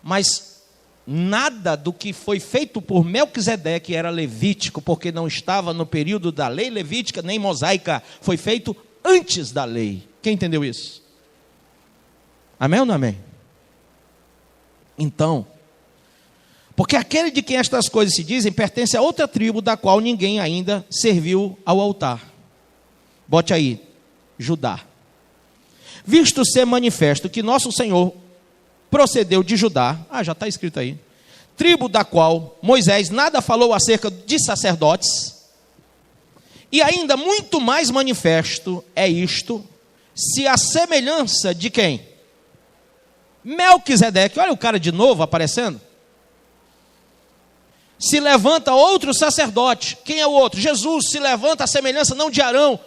Mas nada do que foi feito por Melquisedeque era levítico, porque não estava no período da lei levítica, nem mosaica. Foi feito antes da lei. Quem entendeu isso? Amém ou não amém? Então, porque aquele de quem estas coisas se dizem pertence a outra tribo, da qual ninguém ainda serviu ao altar. Bote aí, Judá. Visto ser manifesto que nosso Senhor procedeu de Judá, já está escrito aí, tribo da qual Moisés nada falou acerca de sacerdotes, e ainda muito mais manifesto é isto, se a semelhança de quem? Melquisedeque, olha o cara de novo aparecendo. Se levanta outro sacerdote. Quem é o outro? Jesus se levanta a semelhança não de Arão,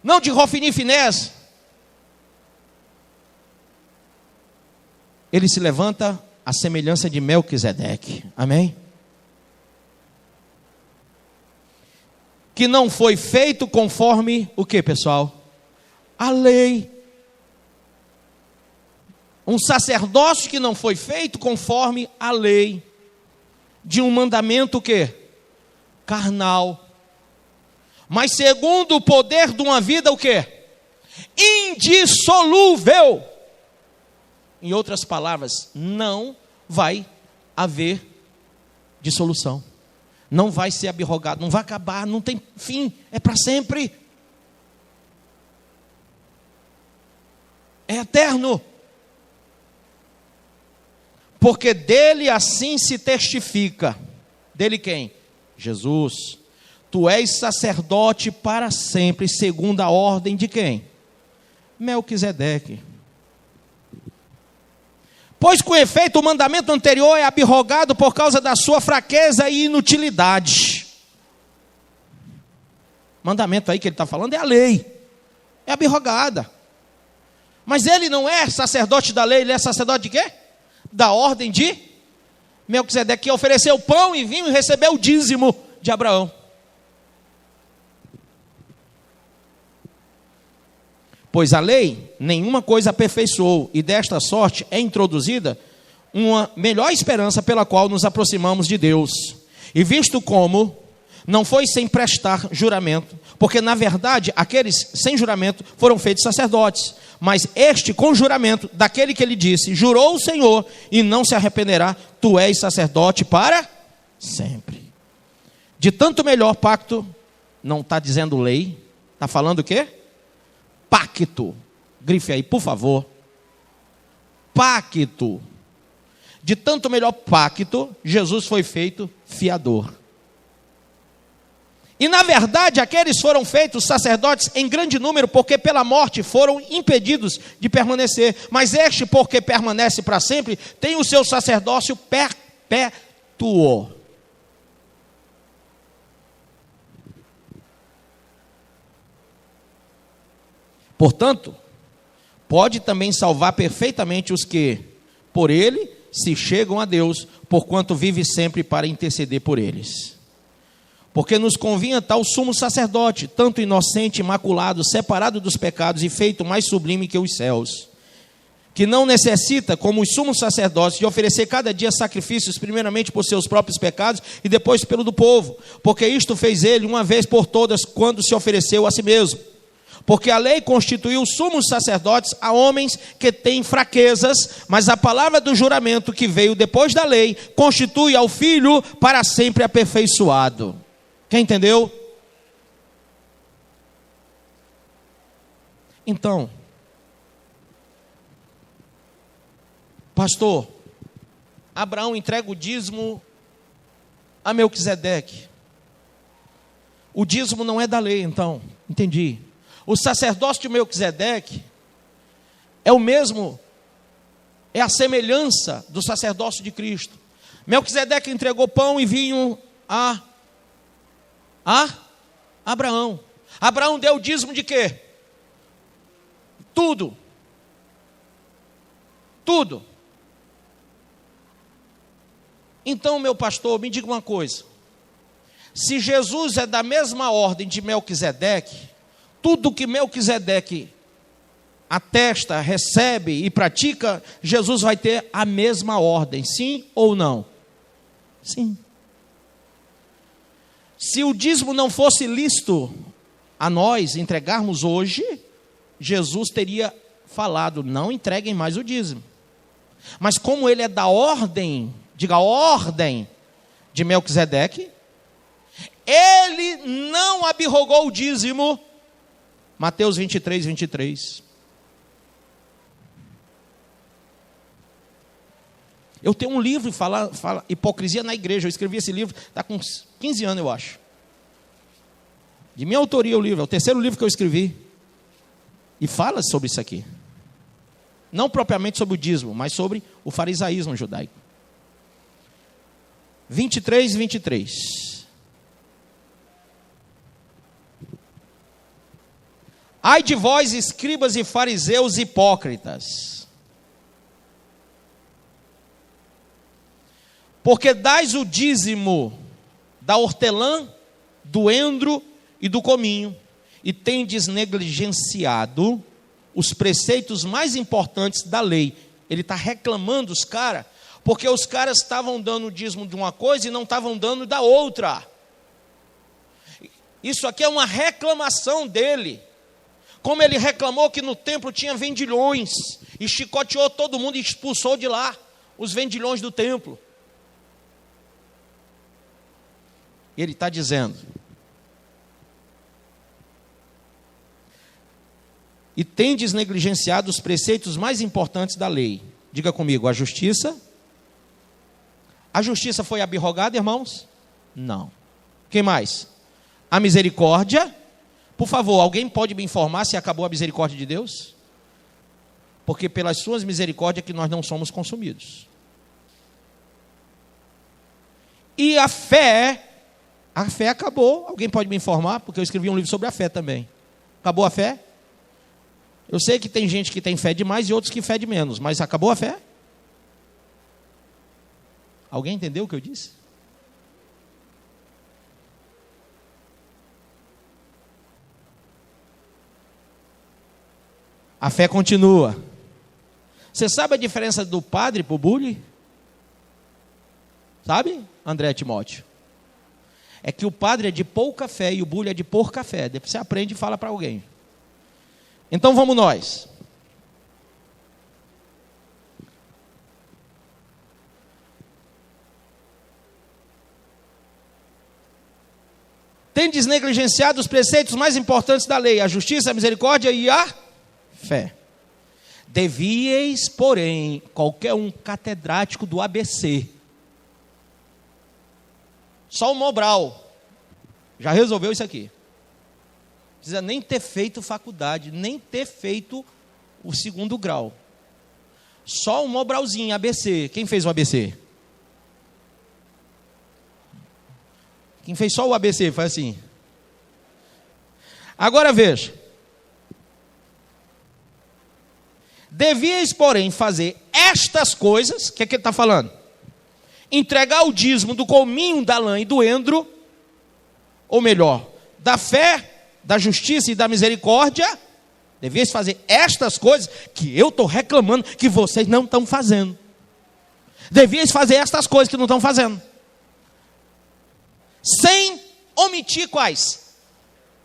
não de Hofni e Finés. Ele se levanta a semelhança de Melquisedeque. Amém? Que não foi feito conforme o que, pessoal? A lei. Um sacerdócio que não foi feito conforme a lei. De um mandamento o quê? Carnal. Mas segundo o poder de uma vida o quê? Indissolúvel. Em outras palavras, não vai haver dissolução. Não vai ser abrogado, não vai acabar, não tem fim, é para sempre. É eterno. Porque dele assim se testifica. Dele quem? Jesus. Tu és sacerdote para sempre, segundo a ordem de quem? Melquisedeque. Pois com efeito o mandamento anterior é abrogado por causa da sua fraqueza e inutilidade. Mandamento aí que ele está falando é a lei. É abrogada. Mas ele não é sacerdote da lei, ele é sacerdote de quê? Da ordem de Melquisedeque, que ofereceu pão e vinho e recebeu o dízimo de Abraão. Pois a lei nenhuma coisa aperfeiçoou, e desta sorte é introduzida uma melhor esperança pela qual nos aproximamos de Deus. E visto como não foi sem prestar juramento, porque na verdade aqueles sem juramento foram feitos sacerdotes, mas este com juramento, daquele que ele disse, jurou o Senhor e não se arrependerá, tu és sacerdote para sempre. De tanto melhor pacto, não está dizendo lei, está falando o quê? Pacto. Grife aí, por favor. Pacto. De tanto melhor pacto, Jesus foi feito fiador. E na verdade, aqueles foram feitos sacerdotes em grande número, porque pela morte foram impedidos de permanecer. Mas este, porque permanece para sempre, tem o seu sacerdócio perpétuo. Portanto, pode também salvar perfeitamente os que, por ele, se chegam a Deus, porquanto vive sempre para interceder por eles. Porque nos convinha tal sumo sacerdote, tanto inocente, imaculado, separado dos pecados e feito mais sublime que os céus, que não necessita, como os sumos sacerdotes, de oferecer cada dia sacrifícios, primeiramente por seus próprios pecados e depois pelo do povo, porque isto fez ele uma vez por todas, quando se ofereceu a si mesmo. Porque a lei constituiu sumos sacerdotes a homens que têm fraquezas, mas a palavra do juramento que veio depois da lei constitui ao Filho para sempre aperfeiçoado. Quem entendeu? Então, pastor, Abraão entrega o dízimo a Melquisedeque. O dízimo não é da lei, então, entendi. O sacerdócio de Melquisedeque é o mesmo, é a semelhança do sacerdócio de Cristo. Melquisedeque entregou pão e vinho a Abraão. Abraão deu o dízimo de quê? Tudo. Tudo. Então, meu pastor, me diga uma coisa. Se Jesus é da mesma ordem de Melquisedeque, tudo que Melquisedeque atesta, recebe e pratica, Jesus vai ter a mesma ordem, sim ou não? Sim. Se o dízimo não fosse lícito a nós entregarmos hoje, Jesus teria falado, não entreguem mais o dízimo. Mas como ele é da ordem, diga ordem de Melquisedeque, ele não abrogou o dízimo. Mateus 23, 23. Eu tenho um livro que fala hipocrisia na igreja. Eu escrevi esse livro, está com 15 anos, eu acho. De minha autoria o livro, é o terceiro livro que eu escrevi. E fala sobre isso aqui. Não propriamente sobre o dízimo, mas sobre o farisaísmo judaico. 23, 23. Ai de vós, escribas e fariseus hipócritas, porque dais o dízimo da hortelã, do endro e do cominho, e tendes negligenciado os preceitos mais importantes da lei. Ele está reclamando os caras, porque os caras estavam dando o dízimo de uma coisa e não estavam dando da outra. Isso aqui é uma reclamação dele. Como ele reclamou que no templo tinha vendilhões, e chicoteou todo mundo e expulsou de lá os vendilhões do templo. Ele está dizendo: e tendes negligenciado os preceitos mais importantes da lei. Diga comigo, a justiça. A justiça foi abrogada, irmãos? Não. Quem mais? A misericórdia. Por favor, alguém pode me informar se acabou a misericórdia de Deus? Porque pelas suas misericórdias que nós não somos consumidos. E a fé acabou. Alguém pode me informar? Porque eu escrevi um livro sobre a fé também. Acabou a fé? Eu sei que tem gente que tem fé demais e outros que fé de menos, mas acabou a fé? Alguém entendeu o que eu disse? A fé continua. Você sabe a diferença do padre para o bully? Sabe, André Timóteo? É que o padre é de pouca fé e o bully é de porca fé. Depois você aprende e fala para alguém. Então vamos nós. Tendes negligenciado os preceitos mais importantes da lei, a justiça, a misericórdia e a fé. Devíeis, porém, qualquer um catedrático do ABC, só o Mobral, já resolveu isso aqui. Não precisa nem ter feito faculdade, nem ter feito o 2º grau. Só o Mobralzinho, ABC. Quem fez o ABC? Quem fez só o ABC, foi assim. Agora veja. Devíeis, porém, fazer estas coisas, o que é que ele está falando? Entregar o dízimo do cominho, da lã e do endro, ou melhor, da fé, da justiça e da misericórdia. Devíeis fazer estas coisas que eu estou reclamando que vocês não estão fazendo. Devíeis fazer estas coisas que não estão fazendo. Sem omitir quais?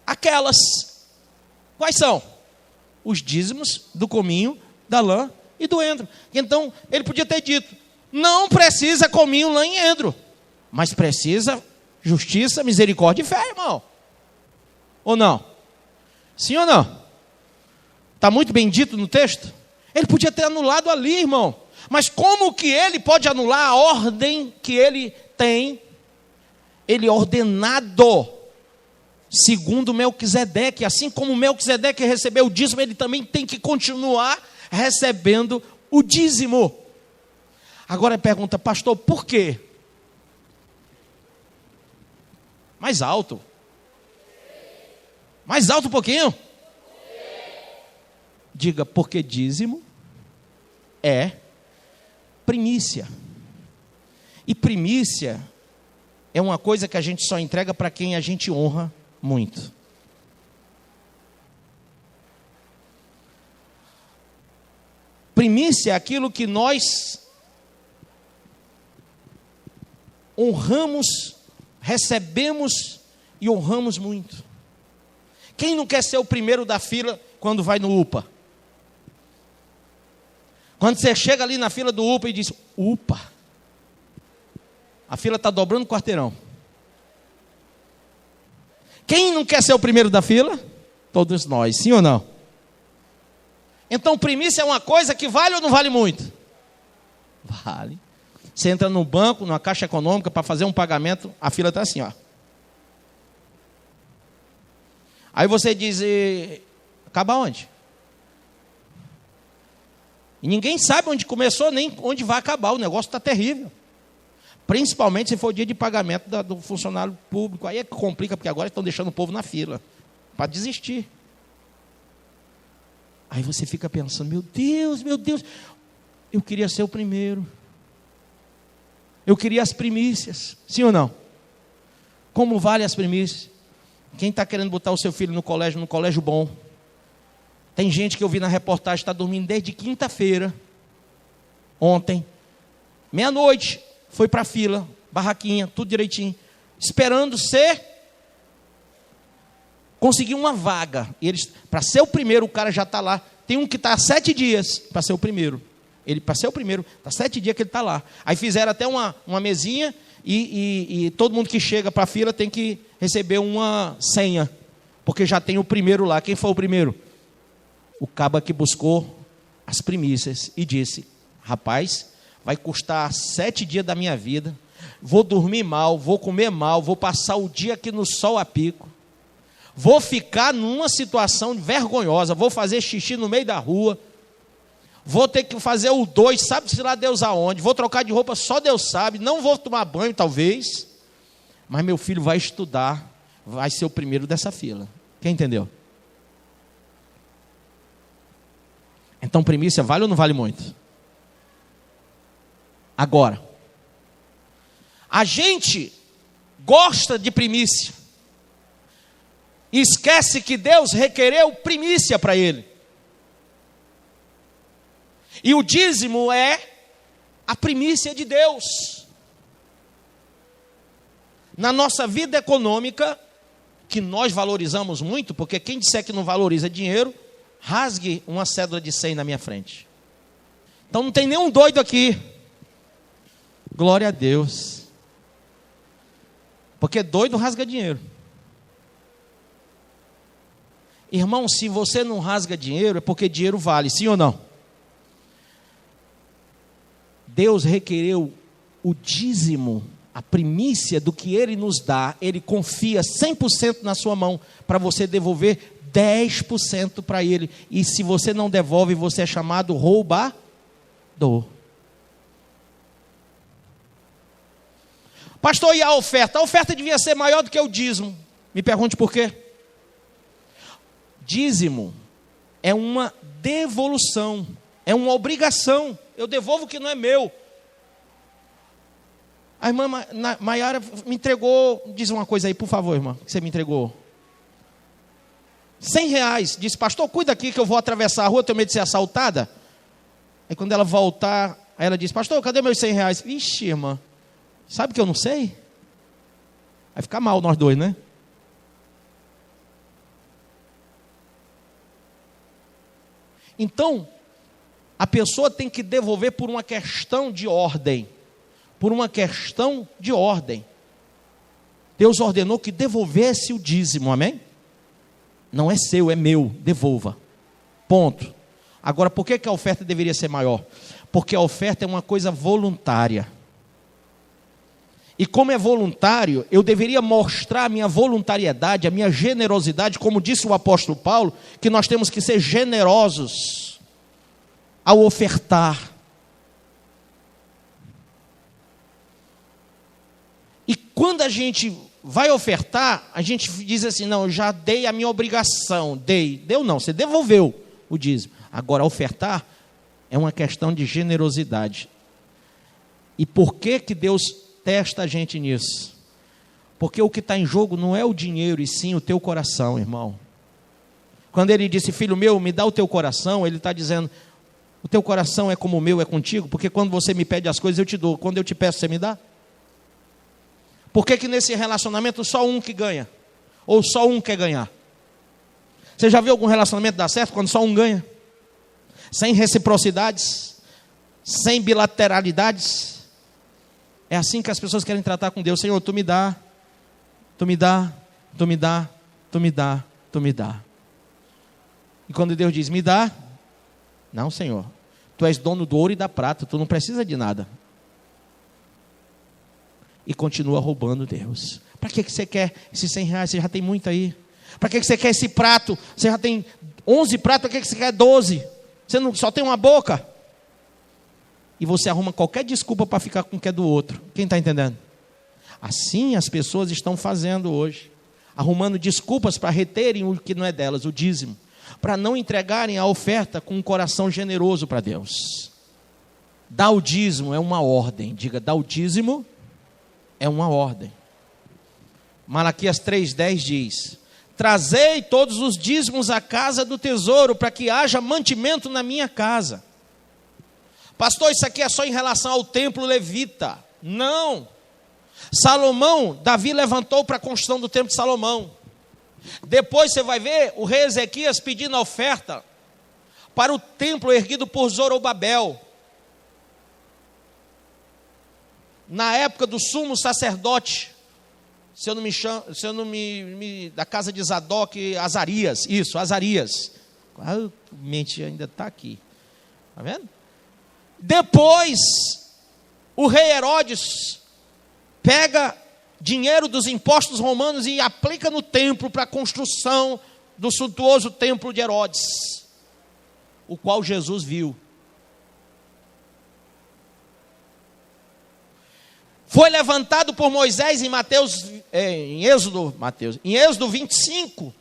Aquelas. Quais são? Os dízimos do cominho, da lã e do endro. Então, ele podia ter dito: não precisa cominho, lã e endro, mas precisa justiça, misericórdia e fé, irmão. Ou não? Sim ou não? Está muito bem dito no texto? Ele podia ter anulado ali, irmão. Mas como que ele pode anular a ordem que ele tem? Ele é ordenado segundo Melquisedeque. Assim como Melquisedeque recebeu o dízimo, ele também tem que continuar recebendo o dízimo. Agora pergunta, pastor, por quê? Mais alto. Mais alto um pouquinho. Diga, porque dízimo é primícia. E primícia é uma coisa que a gente só entrega para quem a gente honra muito. Primícia é aquilo que nós honramos, recebemos e honramos muito. Quem não quer ser o primeiro da fila quando vai no UPA? Quando você chega ali na fila do UPA e diz: UPA, a fila está dobrando o quarteirão. Quem não quer ser o primeiro da fila? Todos nós, sim ou não? Então primícia é uma coisa que vale ou não vale muito? Vale. Você entra no banco, numa caixa econômica, para fazer um pagamento, a fila está assim, ó. Aí você diz: acaba onde? E ninguém sabe onde começou, nem onde vai acabar. O negócio está terrível. Principalmente se for o dia de pagamento do funcionário público. Aí é que complica, porque agora estão deixando o povo na fila para desistir. Aí você fica pensando: meu Deus, eu queria ser o primeiro. Eu queria as primícias. Sim ou não? Como vale as primícias? Quem está querendo botar o seu filho no colégio bom? Tem gente que eu vi na reportagem, está dormindo desde quinta-feira, ontem, meia-noite, foi para a fila, barraquinha, tudo direitinho, esperando conseguir uma vaga. Para ser o primeiro, o cara já está lá. Tem um que está há 7 dias para ser o primeiro. Para ser o primeiro, está 7 dias que ele está lá. Aí fizeram até uma mesinha e todo mundo que chega para a fila tem que receber uma senha, porque já tem o primeiro lá. Quem foi o primeiro? O caba que buscou as primícias e disse: rapaz, vai custar 7 dias da minha vida, vou dormir mal, vou comer mal, vou passar o dia aqui no sol a pico, vou ficar numa situação vergonhosa, vou fazer xixi no meio da rua, vou ter que fazer o 2, sabe-se lá Deus aonde, vou trocar de roupa, só Deus sabe, não vou tomar banho talvez, mas meu filho vai estudar, vai ser o primeiro dessa fila. Quem entendeu? Então primícia vale ou não vale muito? Agora, a gente gosta de primícia, e esquece que Deus requereu primícia para ele. E o dízimo é a primícia de Deus. Na nossa vida econômica, que nós valorizamos muito, porque quem disser que não valoriza dinheiro, rasgue uma cédula de 100 na minha frente. Então não tem nenhum doido aqui. Glória a Deus. Porque doido rasga dinheiro. Irmão, se você não rasga dinheiro, é porque dinheiro vale, sim ou não? Deus requereu o dízimo, a primícia do que Ele nos dá. Ele confia 100% na sua mão, para você devolver 10% para Ele. E se você não devolve, você é chamado roubador. Pastor, e a oferta? A oferta devia ser maior do que o dízimo. Me pergunte por quê. Dízimo é uma devolução, é uma obrigação. Eu devolvo o que não é meu. A irmã Maiara me entregou, diz uma coisa aí, por favor, irmã, que você me entregou. R$100. Disse: pastor, cuida aqui que eu vou atravessar a rua, tenho medo de ser assaltada. Aí quando ela voltar, aí ela disse: pastor, cadê meus R$100? Vixe, irmã, sabe que eu não sei? Vai ficar mal nós dois, né? Então, a pessoa tem que devolver por uma questão de ordem. Por uma questão de ordem. Deus ordenou que devolvesse o dízimo, amém? Não é seu, é meu, devolva. Ponto. Agora, por que a oferta deveria ser maior? Porque a oferta é uma coisa voluntária. E como é voluntário, eu deveria mostrar a minha voluntariedade, a minha generosidade, como disse o apóstolo Paulo, que nós temos que ser generosos ao ofertar. E quando a gente vai ofertar, a gente diz assim: não, eu já dei a minha obrigação, deu não, você devolveu o dízimo. Agora, ofertar é uma questão de generosidade. E por que Deus testa a gente nisso? Porque o que está em jogo não é o dinheiro, e sim o teu coração, irmão. Quando ele disse: filho meu, me dá o teu coração, ele está dizendo: o teu coração é como o meu, é contigo, porque quando você me pede as coisas eu te dou, quando eu te peço você me dá? Por que nesse relacionamento só um que ganha? Ou só um quer ganhar? Você já viu algum relacionamento dar certo quando só um ganha? Sem reciprocidades, sem bilateralidades. É assim que as pessoas querem tratar com Deus: Senhor, tu me dá, tu me dá, tu me dá, tu me dá, tu me dá. E quando Deus diz: me dá, não, Senhor, tu és dono do ouro e da prata, tu não precisa de nada. E continua roubando Deus. Para que você quer esses R$100? Você já tem muito aí. Para que você quer esse prato? Você já tem 11 pratos, para que você quer 12? Você não, só tem uma boca. E você arruma qualquer desculpa para ficar com o que é do outro. Quem está entendendo? Assim as pessoas estão fazendo hoje. Arrumando desculpas para reterem o que não é delas, o dízimo. Para não entregarem a oferta com um coração generoso para Deus. Dar o dízimo é uma ordem. Diga: dar o dízimo é uma ordem. Malaquias 3:10 diz: trazei todos os dízimos à casa do tesouro, para que haja mantimento na minha casa. Pastor, isso aqui é só em relação ao templo levita. Não. Davi levantou para a construção do templo de Salomão. Depois você vai ver o rei Ezequias pedindo a oferta para o templo erguido por Zorobabel. na época do sumo sacerdote, da casa de Zadok, Azarias, isso, Azarias. A mente ainda está aqui, está vendo? Depois, o rei Herodes pega dinheiro dos impostos romanos e aplica no templo para a construção do suntuoso templo de Herodes, o qual Jesus viu. Foi levantado por Moisés em Êxodo 25.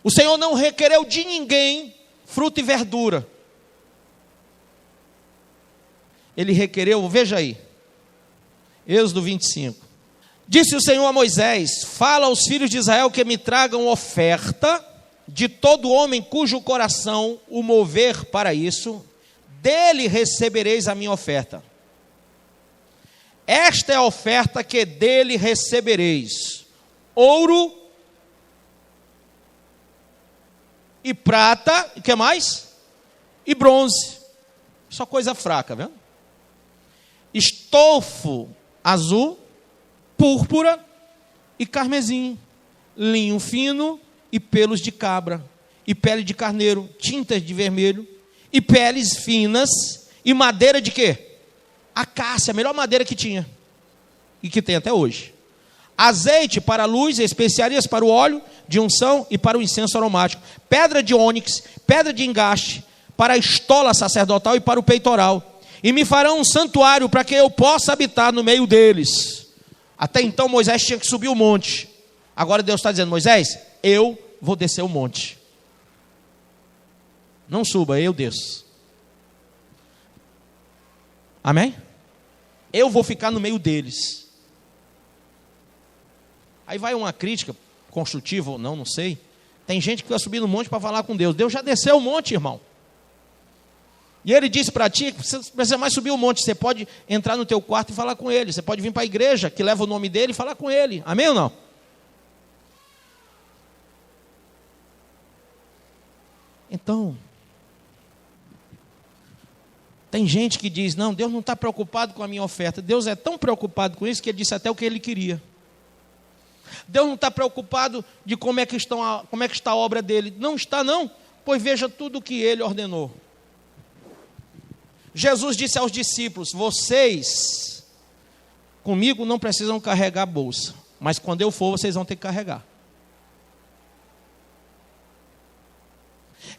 O Senhor não requereu de ninguém fruta e verdura. Ele requereu, veja aí, Êxodo 25. Disse o Senhor a Moisés: fala aos filhos de Israel que me tragam oferta de todo homem cujo coração o mover para isso, dele recebereis a minha oferta. Esta é a oferta que dele recebereis: ouro e prata, e que mais? E bronze. Só coisa fraca, viu? Estofo azul, púrpura e carmesim, linho fino e pelos de cabra, e pele de carneiro, tintas de vermelho, e peles finas, e madeira de quê? Acácia, a melhor madeira que tinha, e que tem até hoje. Azeite para a luz, especiarias para o óleo de unção e para o incenso aromático. Pedra de ônix, pedra de engaste, para a estola sacerdotal e para o peitoral. E me farão um santuário para que eu possa habitar no meio deles. Até então Moisés tinha que subir o monte. Agora Deus está dizendo: Moisés, eu vou descer o monte. Não suba, eu desço. Amém? Eu vou ficar no meio deles. Aí vai uma crítica, construtiva ou não, não sei. Tem gente que vai subir no monte para falar com Deus. Deus já desceu o monte, irmão. E ele disse para ti, você não precisa mais subir o monte, você pode entrar no teu quarto e falar com ele. Você pode vir para a igreja, que leva o nome dele, e falar com ele. Amém ou não? Então, tem gente que diz: não, Deus não está preocupado com a minha oferta. Deus é tão preocupado com isso que ele disse até o que ele queria. Deus não está preocupado de como é que está a obra dele. Não está não, pois veja tudo o que ele ordenou. Jesus disse aos discípulos: vocês comigo não precisam carregar a bolsa, mas quando eu for vocês vão ter que carregar.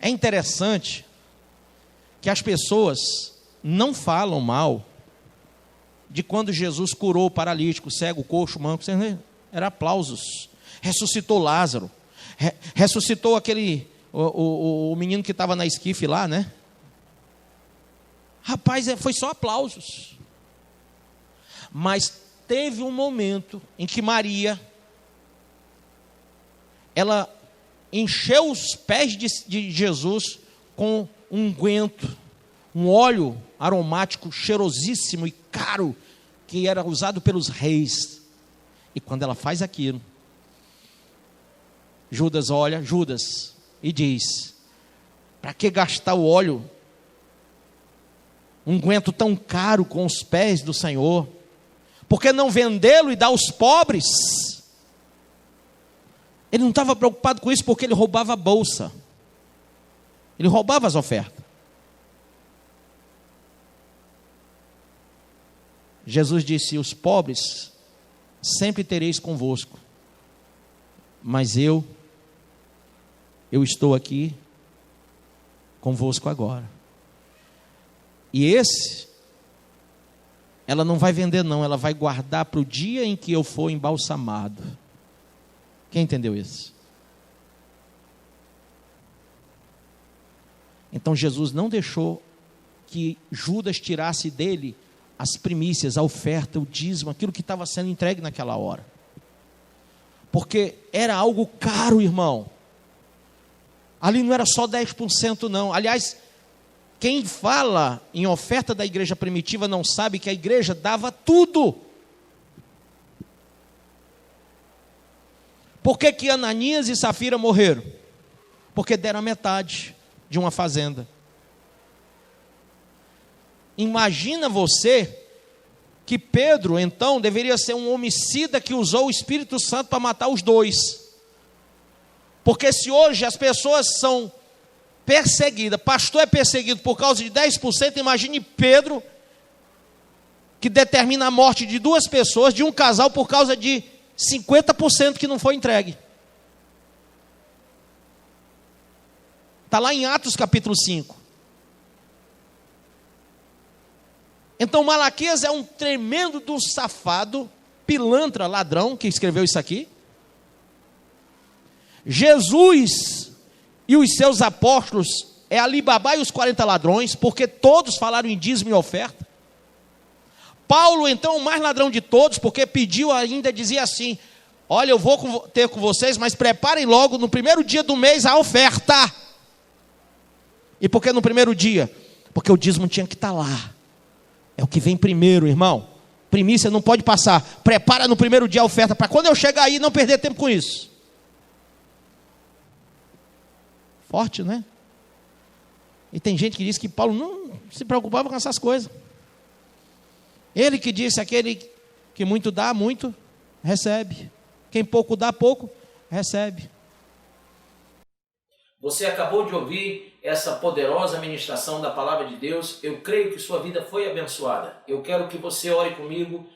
É interessante que as pessoas não falam mal de quando Jesus curou o paralítico, o cego, o coxo, o manco. Era aplausos. Ressuscitou Lázaro, ressuscitou o menino que estava na esquife lá, né? Rapaz, foi só aplausos. Mas teve um momento em que Maria, ela encheu os pés de Jesus com um unguento, um óleo aromático cheirosíssimo e caro, que era usado pelos reis. E quando ela faz aquilo, Judas olha, e diz: para que gastar o óleo, um unguento tão caro com os pés do Senhor? Por que não vendê-lo e dar aos pobres? Ele não estava preocupado com isso, porque ele roubava a bolsa. Ele roubava as ofertas. Jesus disse: os pobres sempre tereis convosco, mas eu estou aqui convosco agora. E ela não vai vender não, ela vai guardar para o dia em que eu for embalsamado. Quem entendeu isso? Então Jesus não deixou que Judas tirasse dele as primícias, a oferta, o dízimo, aquilo que estava sendo entregue naquela hora. Porque era algo caro, irmão. Ali não era só 10% não. Aliás, quem fala em oferta da igreja primitiva não sabe que a igreja dava tudo. Por que Ananias e Safira morreram? Porque deram a metade de uma fazenda. Imagina você que Pedro, então, deveria ser um homicida que usou o Espírito Santo para matar os dois. Porque se hoje as pessoas são perseguidas, pastor é perseguido por causa de 10%, imagine Pedro, que determina a morte de duas pessoas, de um casal, por causa de 50% que não foi entregue. Está lá em Atos capítulo 5. Então Malaquias é um tremendo do safado, pilantra, ladrão, que escreveu isso aqui. Jesus e os seus apóstolos é Alibabá e os 40 ladrões, porque todos falaram em dízimo e oferta. Paulo, então, o mais ladrão de todos, porque pediu ainda, dizia assim: olha, eu vou ter com vocês, mas preparem logo no primeiro dia do mês a oferta. E por que no primeiro dia? Porque o dízimo tinha que estar lá. É o que vem primeiro, irmão. Primícia não pode passar. Prepara no primeiro dia a oferta, para quando eu chegar aí não perder tempo com isso. Forte, né? E tem gente que diz que Paulo não se preocupava com essas coisas. Ele que disse: aquele que muito dá, muito recebe. Quem pouco dá, pouco recebe. Você acabou de ouvir essa poderosa ministração da palavra de Deus. Eu creio que sua vida foi abençoada. Eu quero que você ore comigo,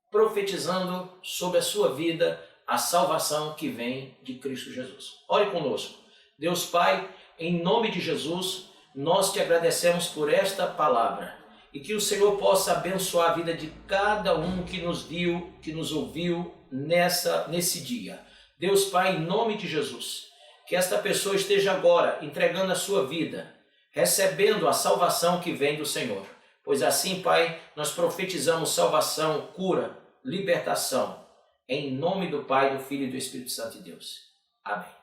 profetizando sobre a sua vida a salvação que vem de Cristo Jesus. Ore conosco. Deus Pai, em nome de Jesus, nós te agradecemos por esta palavra. E que o Senhor possa abençoar a vida de cada um que nos viu, que nos ouviu nesse dia. Deus Pai, em nome de Jesus, que esta pessoa esteja agora entregando a sua vida, recebendo a salvação que vem do Senhor. Pois assim, Pai, nós profetizamos salvação, cura, libertação, em nome do Pai, do Filho e do Espírito Santo de Deus. Amém.